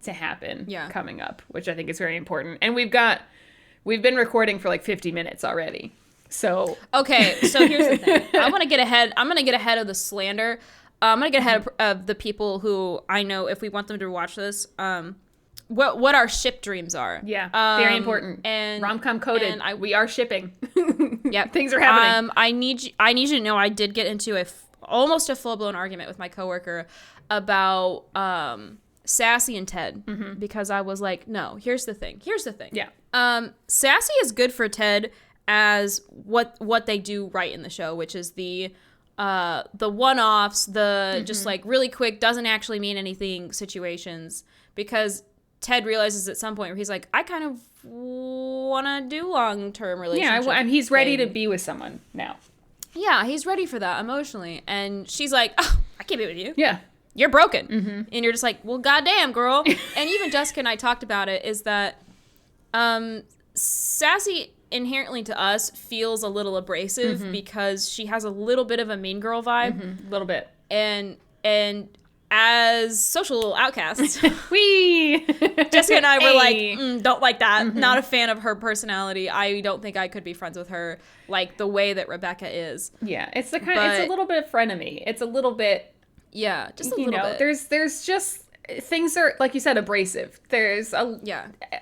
to happen coming up, which I think is very important. And we've been recording for like 50 minutes already. So okay, so here's the thing. I'm gonna get ahead of the slander. I'm gonna get ahead of the people who I know if we want them to watch this. What our ship dreams are. Yeah, very important. And rom-com coded. We are shipping. Yeah, things are happening. I need you to know I did get into almost a full-blown argument with my coworker about Sassy and Ted because I was like, no, here's the thing. Yeah. Sassy is good for Ted as what they do right in the show, which is the one-offs, just like really quick, doesn't actually mean anything situations, because Ted realizes at some point where he's like, I kind of want to do long-term relationships. Yeah, and he's ready to be with someone now. Yeah, he's ready for that emotionally. And she's like, oh, I can't be with you. Yeah. You're broken. Mm-hmm. And you're just like, well, goddamn, girl. And even Jessica and I talked about it, is that Sassy inherently to us feels a little abrasive because she has a little bit of a mean girl vibe. A little bit. And as social outcasts, Jessica and I were like, don't like that. Not a fan of her personality. I don't think I could be friends with her like the way that Rebecca is. Yeah, it's it's a little bit frenemy. It's a little bit, just a little bit. There's just things are, like you said, abrasive. There's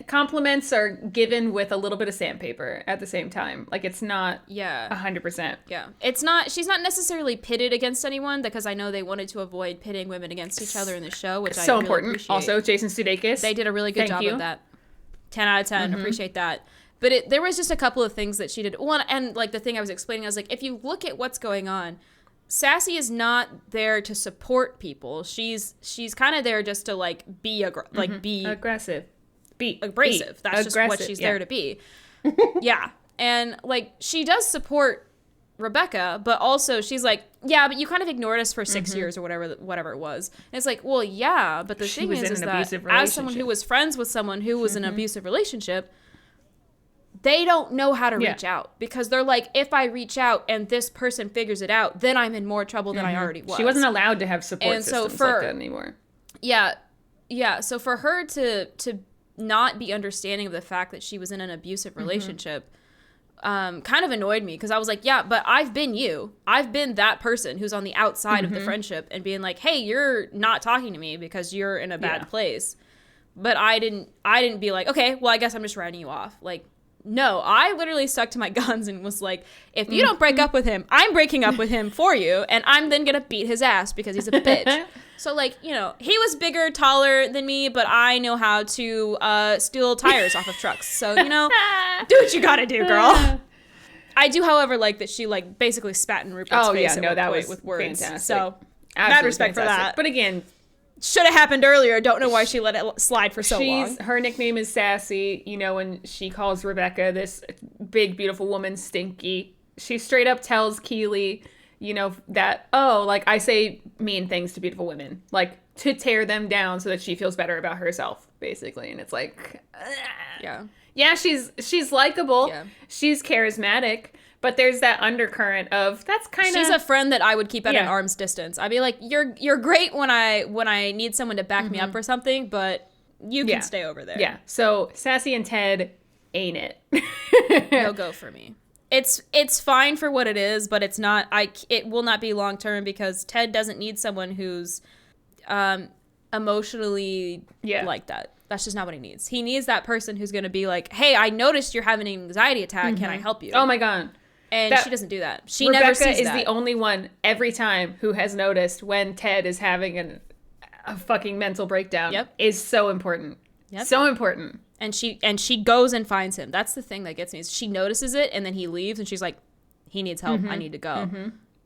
compliments are given with a little bit of sandpaper at the same time. Like, it's not 100%. Yeah. It's not, she's not necessarily pitted against anyone, because I know they wanted to avoid pitting women against each other in the show, which I really important. Appreciate. Also, Jason Sudeikis. They did a really good job of that. 10 out of 10. Appreciate that. But there was just a couple of things that she did. One, and like the thing I was explaining, I was like, if you look at what's going on, Sassy is not there to support people. She's kind of there just to like be aggressive, be abrasive. That's just what she's there to be. Yeah, and like she does support Rebecca, but also she's like, yeah, but you kind of ignored us for 6 years or whatever it was. And it's like, well, yeah, but the thing is that as someone who was friends with someone who was in an abusive relationship, they don't know how to reach out, because they're like, if I reach out and this person figures it out, then I'm in more trouble than I already was. She wasn't allowed to have support systems like that anymore. Yeah. Yeah. So for her to not be understanding of the fact that she was in an abusive relationship kind of annoyed me, because I was like, yeah, but I've been you. I've been that person who's on the outside of the friendship and being like, hey, you're not talking to me because you're in a bad place. But I didn't be like, okay, well, I guess I'm just writing you off. Like, no, I literally stuck to my guns and was like, if you don't break up with him, I'm breaking up with him for you, and I'm then going to beat his ass because he's a bitch. So, like, he was bigger, taller than me, but I know how to steal tires off of trucks. So, do what you got to do, girl. I do, however, like that she, like, basically spat in Rupert's face at one point with words. Fantastic. So, mad respect for that. But again, should have happened earlier. Don't know why she let it slide for so long. Her nickname is Sassy, and she calls Rebecca, this big, beautiful woman, stinky. She straight up tells Keely, you know, that, oh, like, I say mean things to beautiful women, like, to tear them down so that she feels better about herself, basically. And it's like, yeah, she's likable. Yeah. She's charismatic. But there's that undercurrent of, that's kind of... She's a friend that I would keep at an arm's distance. I'd be like, you're great when I need someone to back me up or something, but you can stay over there. Yeah. So Sassy and Ted ain't it. No go for me. It's fine for what it is, but it's not. It will not be long term because Ted doesn't need someone who's emotionally like that. That's just not what he needs. He needs that person who's going to be like, hey, I noticed you're having an anxiety attack. Can I help you? Oh my God. And she doesn't do that. She Rebecca never sees that. Rebecca is the only one every time who has noticed when Ted is having a fucking mental breakdown. Yep. Is so important. Yep. So important. And she goes and finds him. That's the thing that gets me. Is she notices it and then he leaves and she's like, he needs help. I need to go.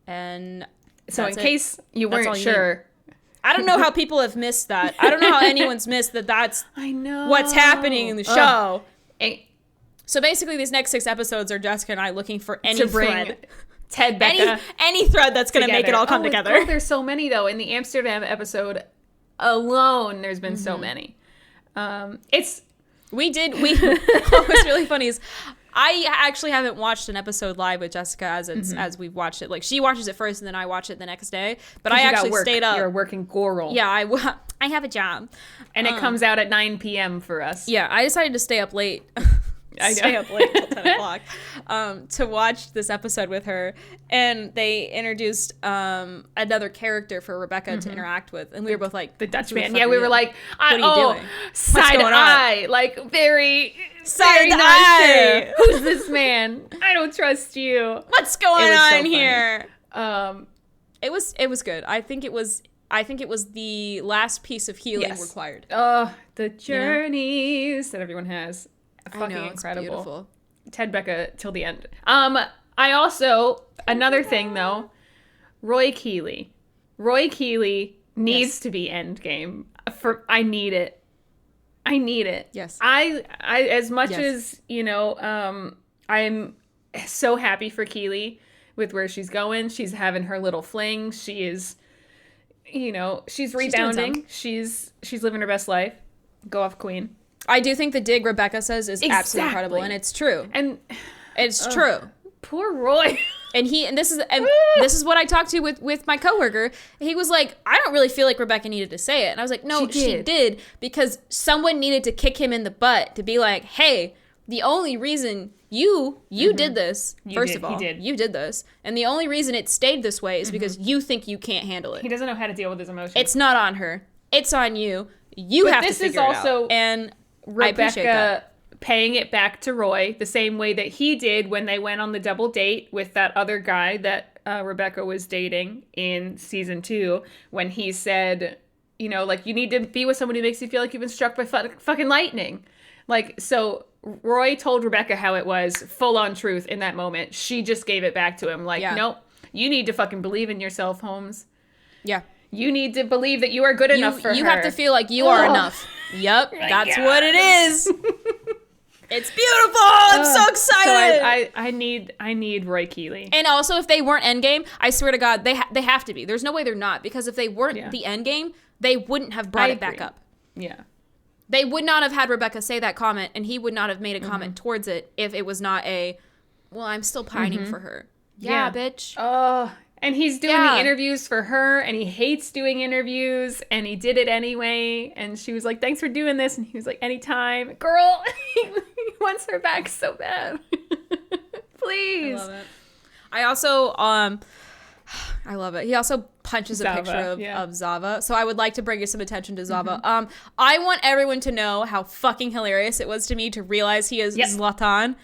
And so in case you weren't sure. I don't know how people have missed that. I don't know how anyone's missed that. That's what's happening in the show. So basically, these next 6 episodes are Jessica and I looking for any thread. Ted, Becca. Any thread that's going to make it all come together. There's so many, though. In the Amsterdam episode alone, there's been so many. What's really funny is I actually haven't watched an episode live with Jessica as we've watched it. Like, she watches it first and then I watch it the next day. But I actually stayed up. You're a working girl. Yeah, I have a job. And it comes out at 9 p.m. for us. Yeah, I decided to stay up late. Stay up late till 10 o'clock to watch this episode with her. And they introduced another character for Rebecca to interact with. And we were both like... The Dutchman. Yeah, we were like, what are you doing? Side eye. Like, very side eye. Who's this man? I don't trust you. What's going on here? It was good. I think it was the last pice of healing required. Oh, the journeys that everyone has. Fucking incredible. It's beautiful. Ted, Becca till the end. I also, another thing though, Roy Keeley needs to be endgame. I need it. Yes. I as much as, you know, I'm so happy for Keeley with where she's going. She's having her little fling. She is, you know, she's rebounding. She's living her best life. Go off, queen. I do think the dig Rebecca says is absolutely incredible, and it's true. And it's true. Poor Roy. And this is what I talked to with my coworker. He was like, I don't really feel like Rebecca needed to say it. And I was like, no, she did because someone needed to kick him in the butt to be like, hey, the only reason you did this, you did this. And the only reason it stayed this way is because you think you can't handle it. He doesn't know how to deal with his emotions. It's not on her. It's on you. You have to figure it out. And Rebecca paying it back to Roy the same way that he did when they went on the double date with that other guy that Rebecca was dating in season 2 when he said, you know, like, you need to be with someone who makes you feel like you've been struck by fucking lightning. Like, so Roy told Rebecca how it was, full on truth in that moment. She just gave it back to him. Like, nope, you need to fucking believe in yourself, Holmes. Yeah. You need to believe that you are good enough for her. You have to feel like you are enough. Yep, that's what it is. It's beautiful. I'm so excited. So I need Roy Keeley. And also, if they weren't Endgame, I swear to God, they have to be. There's no way they're not, because if they weren't the Endgame, they wouldn't have brought it back up. Yeah. They would not have had Rebecca say that comment, and he would not have made a comment towards it if it was not I'm still pining for her. Yeah, bitch. Oh. And he's doing the interviews for her, and he hates doing interviews, and he did it anyway. And she was like, thanks for doing this. And he was like, anytime. Girl, he wants her back so bad. Please. I love it. I also, I love it. He also punches Zava, a picture of Zava. So I would like to bring you some attention to Zava. I want everyone to know how fucking hilarious it was to me to realize he is Zlatan.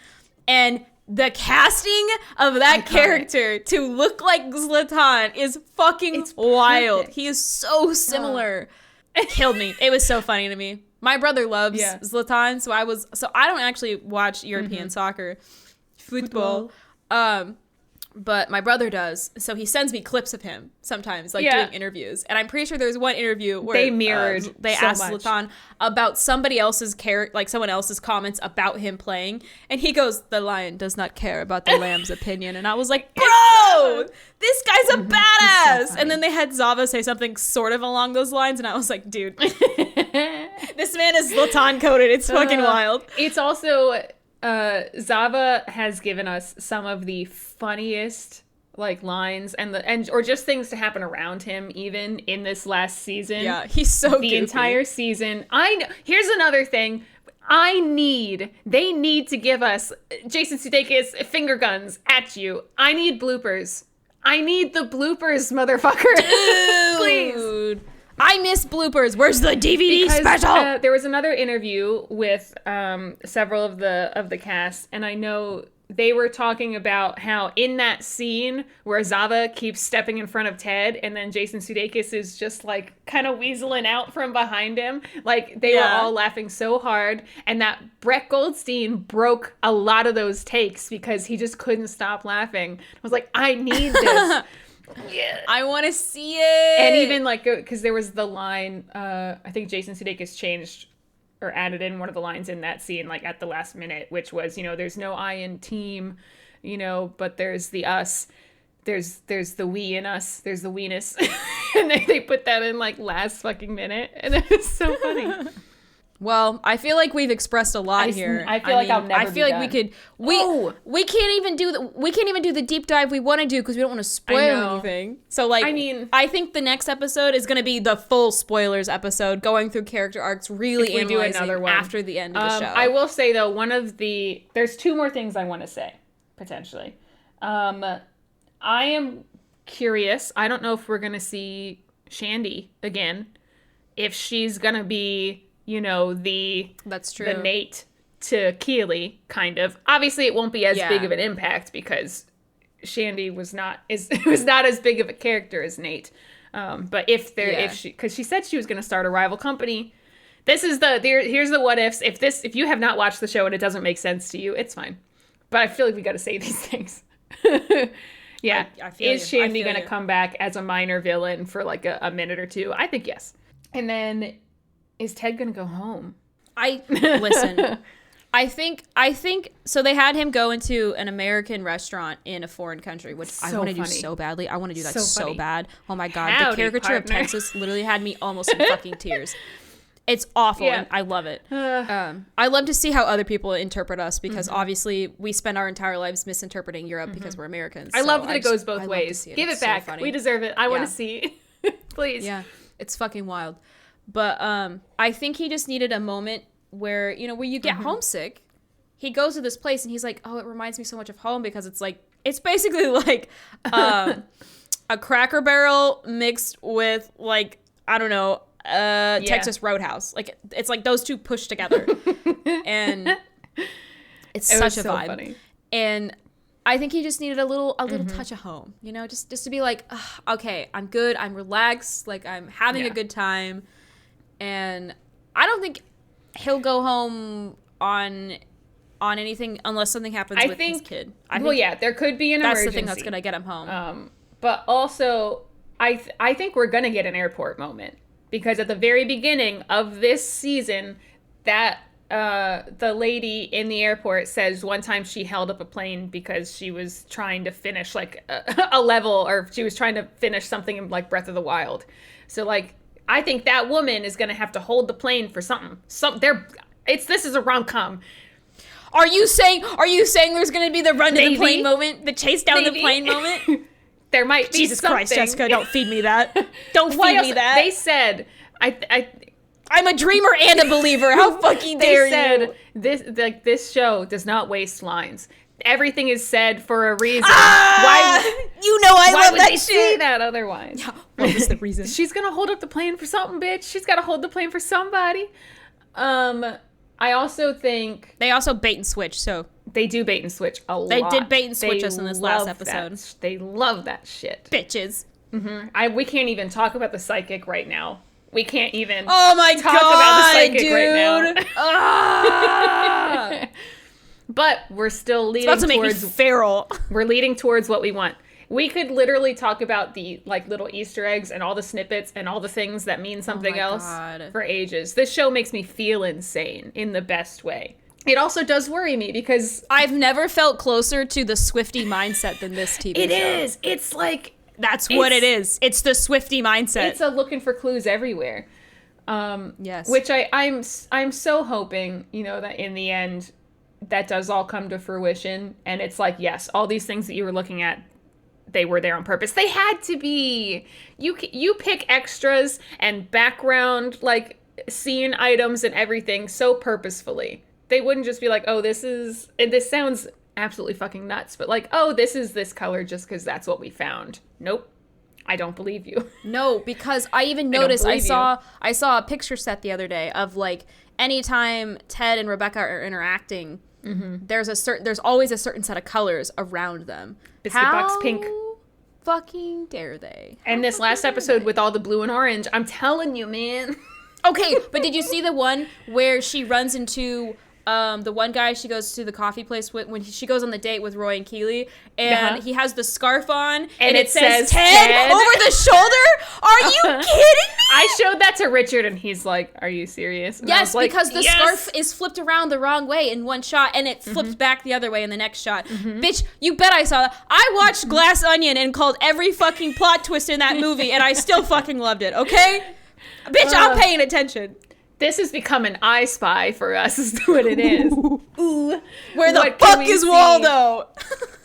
And the casting of that character to look like Zlatan is fucking wild. He is so similar. It killed me. It was so funny to me. My brother loves Zlatan, so I don't actually watch European soccer, football. But my brother does, so he sends me clips of him sometimes, like doing interviews. And I'm pretty sure there was one interview where they mirrored. They so asked much. Zlatan about somebody else's someone else's comments about him playing, and he goes, "The lion does not care about the lamb's opinion." And I was like, "Bro, this guy's a badass!" So and then they had Zava say something sort of along those lines, and I was like, "Dude, this man is Zlatan coded. It's fucking wild." It's also. Zava has given us some of the funniest like lines or just things to happen around him even in this last season. Yeah, he's so the goofy. Entire season. Here's another thing. They need to give us Jason Sudeikis finger guns at you. I need bloopers. I need the bloopers, motherfucker. Dude. Please. I miss bloopers. Where's the DVD special? There was another interview with several of the cast, and I know they were talking about how in that scene where Zava keeps stepping in front of Ted, and then Jason Sudeikis is just like kind of weaseling out from behind him, like they were all laughing so hard, and that Brett Goldstein broke a lot of those takes because he just couldn't stop laughing. I was like, I need this. Yeah, I want to see it. And even like, because there was the line, I think Jason Sudeikis changed or added in one of the lines in that scene, like at the last minute, which was, there's no I in team, but there's the us, there's the we in us, there's the weeness, and they put that in like last fucking minute, and it was so funny. Well, I feel like we've expressed a lot here. I feel like I'll never. I feel like we could. We can't even do the deep dive we want to do because we don't want to spoil anything. So like, I think the next episode is going to be the full spoilers episode, going through character arcs, really analyzing do another one after the end of the show. I will say though, there's two more things I want to say potentially. I am curious. I don't know if we're going to see Shandy again. If she's going to be. That's true. The Nate to Keely, kind of. Obviously, it won't be as big of an impact because Shandy was not as big of a character as Nate. But because she said she was going to start a rival company. Here's the what ifs. If you have not watched the show and it doesn't make sense to you, it's fine. But I feel like we got to say these things. Yeah, is Shandy going to come back as a minor villain for like a minute or two? I think yes. And then. Is Ted gonna go home? Listen. I think so. They had him go into an American restaurant in a foreign country, which I want to do so badly. I want to do that so bad. Oh my god, the caricature of Texas literally had me almost in fucking tears. It's awful, and I love it. I love to see how other people interpret us because obviously we spend our entire lives misinterpreting Europe because we're Americans. I love that it goes both ways. Give it back. So we deserve it. I want to see. Please. Yeah, it's fucking wild. But I think he just needed a moment where, where you get homesick. He goes to this place and he's like, oh, it reminds me so much of home because it's basically like a Cracker Barrel mixed with like, I don't know, Texas Roadhouse. Like it's like those two pushed together. And it's such a vibe. Funny. And I think he just needed a little touch of home, just to be like, okay, I'm good. I'm relaxed. Like I'm having a good time. And I don't think he'll go home on anything unless something happens with his kid. There could be an emergency. That's the thing that's going to get him home. But also, I think we're going to get an airport moment. Because at the very beginning of this season, that the lady in the airport says one time she held up a plane because she was trying to finish like a level, or she was trying to finish something in like Breath of the Wild. So like, I think that woman is going to have to hold the plane for something. This is a rom-com. Are you saying there's going to be the run to the plane moment, the chase down the plane moment? There might be Jesus something. Christ, Jessica, don't feed me that. Don't feed me that. They said, I'm a dreamer and a believer. How fucking dare you? This show does not waste lines. Everything is said for a reason. I love that shit. Say that otherwise? Yeah, what was the reason? She's gonna hold up the plane for something, bitch. She's gotta hold the plane for somebody. I also think they also bait and switch. So they do bait and switch a lot. They did bait and switch us in this last episode. They love that shit, bitches. Mm-hmm. We can't even talk about the psychic right now. We can't even. Oh my talk about the psychic dude. right now. But we're still leading it's about to towards... make me feral. We're leading towards what we want. We could literally talk about the like little Easter eggs and all the snippets and all the things that mean something else for ages. This show makes me feel insane in the best way. It also does worry me because I've never felt closer to the Swiftie mindset than this TV show. It is. It's like... That's what it is. It's the Swiftie mindset. It's a looking for clues everywhere. Yes. Which I'm so hoping, you know, that in the end that does all come to fruition. And it's like, yes, all these things that you were looking at, they were there on purpose. They had to be. You pick extras and background, like, scene items and everything so purposefully. They wouldn't just be like, oh, this sounds absolutely fucking nuts, but like, oh, this is this color just because that's what we found. Nope. I don't believe you. No, because I even noticed, I saw a picture set the other day of, like, anytime Ted and Rebecca are interacting, there's always a certain set of colors around them. Biscuit box pink. Fucking dare they? And this last episode with all the blue and orange, I'm telling you, man. Okay, but did you see the one where she runs into the one guy she goes to the coffee place with when she goes on the date with Roy and Keeley, and he has the scarf on, and it says Ted over the shoulder? Are you kidding me? I showed that to Richard, and he's like, are you serious? And yes, like, because the scarf is flipped around the wrong way in one shot, and it flips back the other way in the next shot. Bitch, you bet I saw that. I watched Glass Onion and called every fucking plot twist in that movie, and I still fucking loved it, okay? Bitch, I'm paying attention. This has become an I Spy for us, is what it is. Ooh. Where the fuck is Waldo?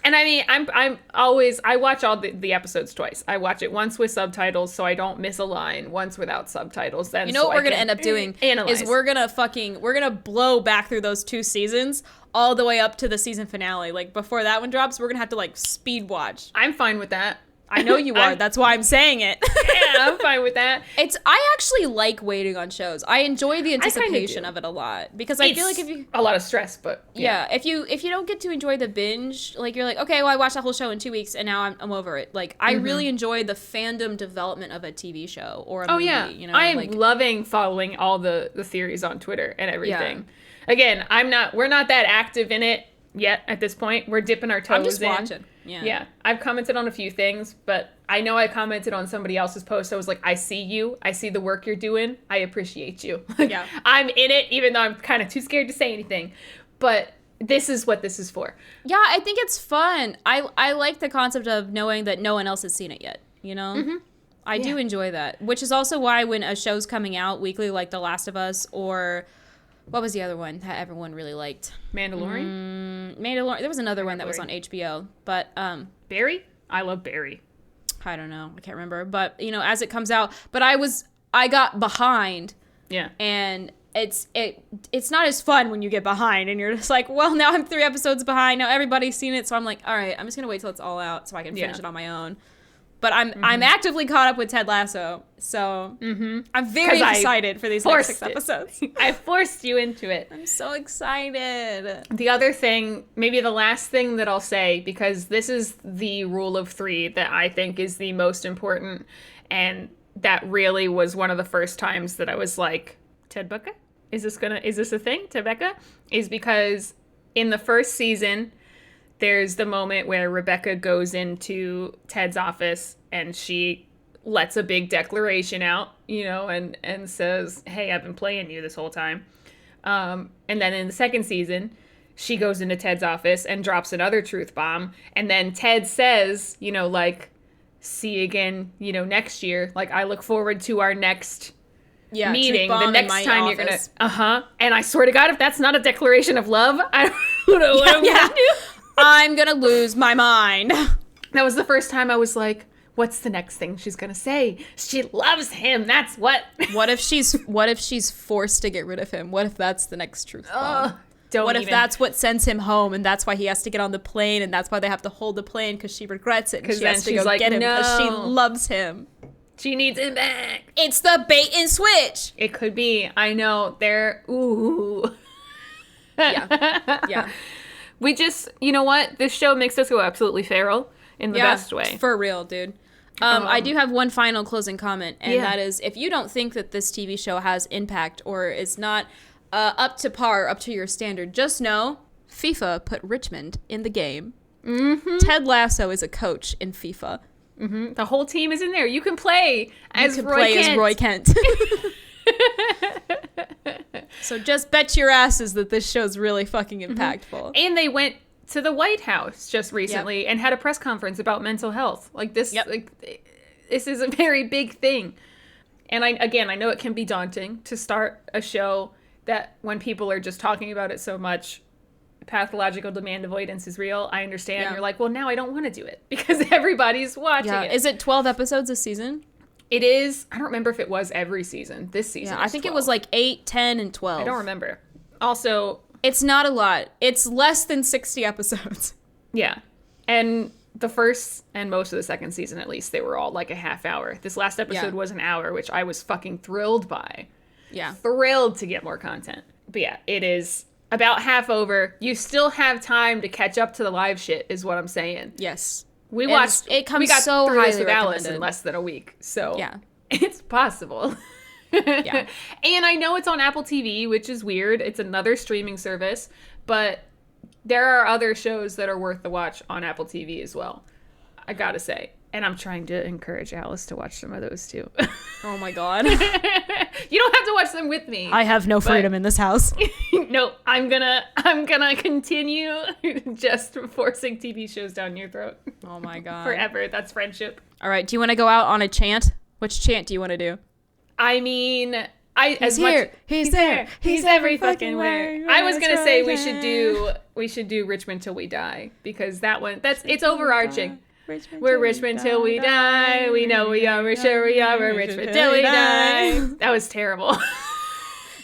And I mean, I watch all the episodes twice. I watch it once with subtitles so I don't miss a line, once without subtitles. Then you know what we're going to end up doing is we're going to blow back through those 2 seasons all the way up to the season finale. Like, before that one drops, we're going to have to, like, speed watch. I'm fine with that. I know you are. That's why I'm saying it. Yeah, I'm fine with that. I actually like waiting on shows. I enjoy the anticipation of it a lot because I feel like if you a lot of stress, but if you don't get to enjoy the binge, like, you're like, okay, well, I watched that whole show in 2 weeks and now I'm over it. Like, I really enjoy the fandom development of a TV show or a movie. Yeah. You know, I am loving following all the theories on Twitter and everything. Yeah. Again, we're not that active in it yet at this point. We're dipping our toes in. I'm just watching. Yeah. I've commented on a few things, but I know I commented on somebody else's post. I was like, I see you. I see the work you're doing. I appreciate you. Yeah. I'm in it, even though I'm kind of too scared to say anything. But this is what this is for. Yeah, I think it's fun. I like the concept of knowing that no one else has seen it yet, you know? I do enjoy that, which is also why when a show's coming out weekly, like The Last of Us, or... what was the other one that everyone really liked? Mandalorian? Mandalorian. There was another one that was on HBO, but Barry? I love Barry. I don't know. I can't remember. But, you know, as it comes out, but I got behind. Yeah. And it's not as fun when you get behind and you're just like, well, now I'm 3 episodes behind. Now everybody's seen it, so I'm like, all right, I'm just going to wait till it's all out so I can finish it on my own. But I'm actively caught up with Ted Lasso, so I'm very excited for these next 6 episodes. I forced you into it. I'm so excited. The other thing, maybe the last thing that I'll say, because this is the rule of 3 that I think is the most important, and that really was one of the first times that I was like, Ted Becca? Is this a thing, Ted Becca? Is because in the first season... there's the moment where Rebecca goes into Ted's office and she lets a big declaration out, you know, and says, hey, I've been playing you this whole time. And then in the second season, she goes into Ted's office and drops another truth bomb. And then Ted says, you know, like, see you again, you know, next year. Like, I look forward to our next meeting. The next time you're going to... And I swear to God, if that's not a declaration of love, I don't know what I'm going to do. I'm gonna lose my mind. That was the first time I was like, what's the next thing she's gonna say? She loves him, that's what. What if she's forced to get rid of him? What if that's the next truth bomb? If that's what sends him home, and that's why he has to get on the plane, and that's why they have to hold the plane because she regrets it, and she has to go get him because she loves him. She needs him back. It's the bait and switch. It could be. I know. Ooh. Yeah. We just, you know what? This show makes us go absolutely feral in the best way. For real, dude. I do have one final closing comment, and that is, if you don't think that this TV show has impact or is not up to par, up to your standard, just know FIFA put Richmond in the game. Mm-hmm. Ted Lasso is a coach in FIFA. Mm-hmm. The whole team is in there. You can play as Roy Kent. So just bet your asses that this show's really fucking impactful. And they went to the White House just recently and had a press conference about mental health. Like this, this is a very big thing. And I know it can be daunting to start a show that when people are just talking about it so much, pathological demand avoidance is real. I understand. Yeah. You're like, well, now I don't want to do it because everybody's watching it. Is it 12 episodes a season? It is. I don't remember if it was every season. This season, I think 12. It was like 8, 10, and 12. I don't remember. Also, it's not a lot. It's less than 60 episodes. Yeah. And the first and most of the second season, at least, they were all like a half hour. This last episode was an hour, which I was fucking thrilled by. Yeah. Thrilled to get more content. But yeah, it is about half over. You still have time to catch up to the live shit, is what I'm saying. Yes. We watched. It comes we got so through highly this with Alice recommended. in less than a week, so yeah, it's possible. Yeah, and I know it's on Apple TV, which is weird. It's another streaming service, but there are other shows that are worth the watch on Apple TV as well. I gotta say, and I'm trying to encourage Alice to watch some of those too. Oh my god, you don't have to watch them with me. I have no freedom in this house. No, I'm gonna continue just forcing TV shows down your throat. Oh my god. Forever. That's friendship. All right, do you want to go out on a chant? Which chant do you want to do? I mean, He's there. He's every fucking where. I was gonna say we should do Richmond Till We Die, because it's overarching. We're Richmond till we die. We know we are. We're sure we are. We're Richmond till we die. That was terrible.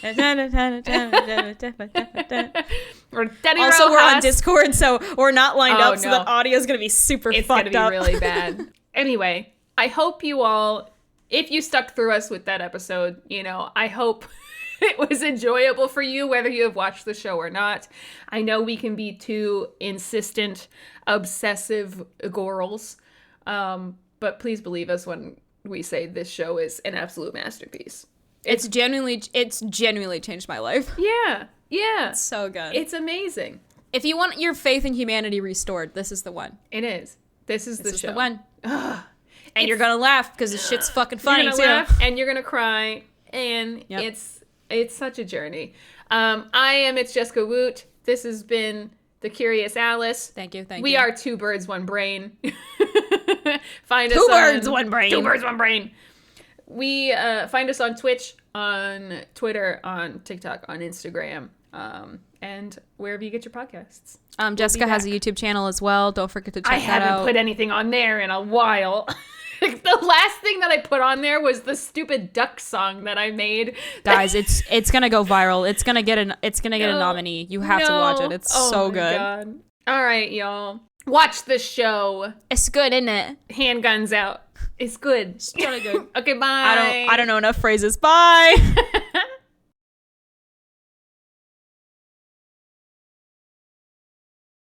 Also, we're on Discord, so we're not lined up, so the audio is going to be super fucked up. It's going to be really bad. Anyway, I hope you all, if you stuck through us with that episode, I hope it was enjoyable for you, whether you have watched the show or not. I know we can be two insistent, obsessive girls, but please believe us when we say this show is an absolute masterpiece. It's genuinely changed my life. Yeah. It's so good. It's amazing. If you want your faith in humanity restored, this is the one. It is. This is the show. The one. And you're gonna laugh because the shit's fucking funny too. Laugh and you're gonna cry, and it's such a journey. It's Jessica Woot. This has been The Curious Alice. Thank you. We are two birds, one brain. Find us Two birds, one brain. Two birds, one brain. We find us on Twitch, on Twitter, on TikTok, on Instagram, and wherever you get your podcasts. Jessica has a YouTube channel as well. Don't forget to check that out. I haven't put anything on there in a while. The last thing that I put on there was the stupid duck song that I made. Guys, it's gonna go viral. It's gonna get a nominee. You have to watch it. It's so good. God. All right, y'all. Watch the show. It's good, isn't it? Handguns out. It's good. It's really good. Okay, bye. I don't know enough phrases. Bye.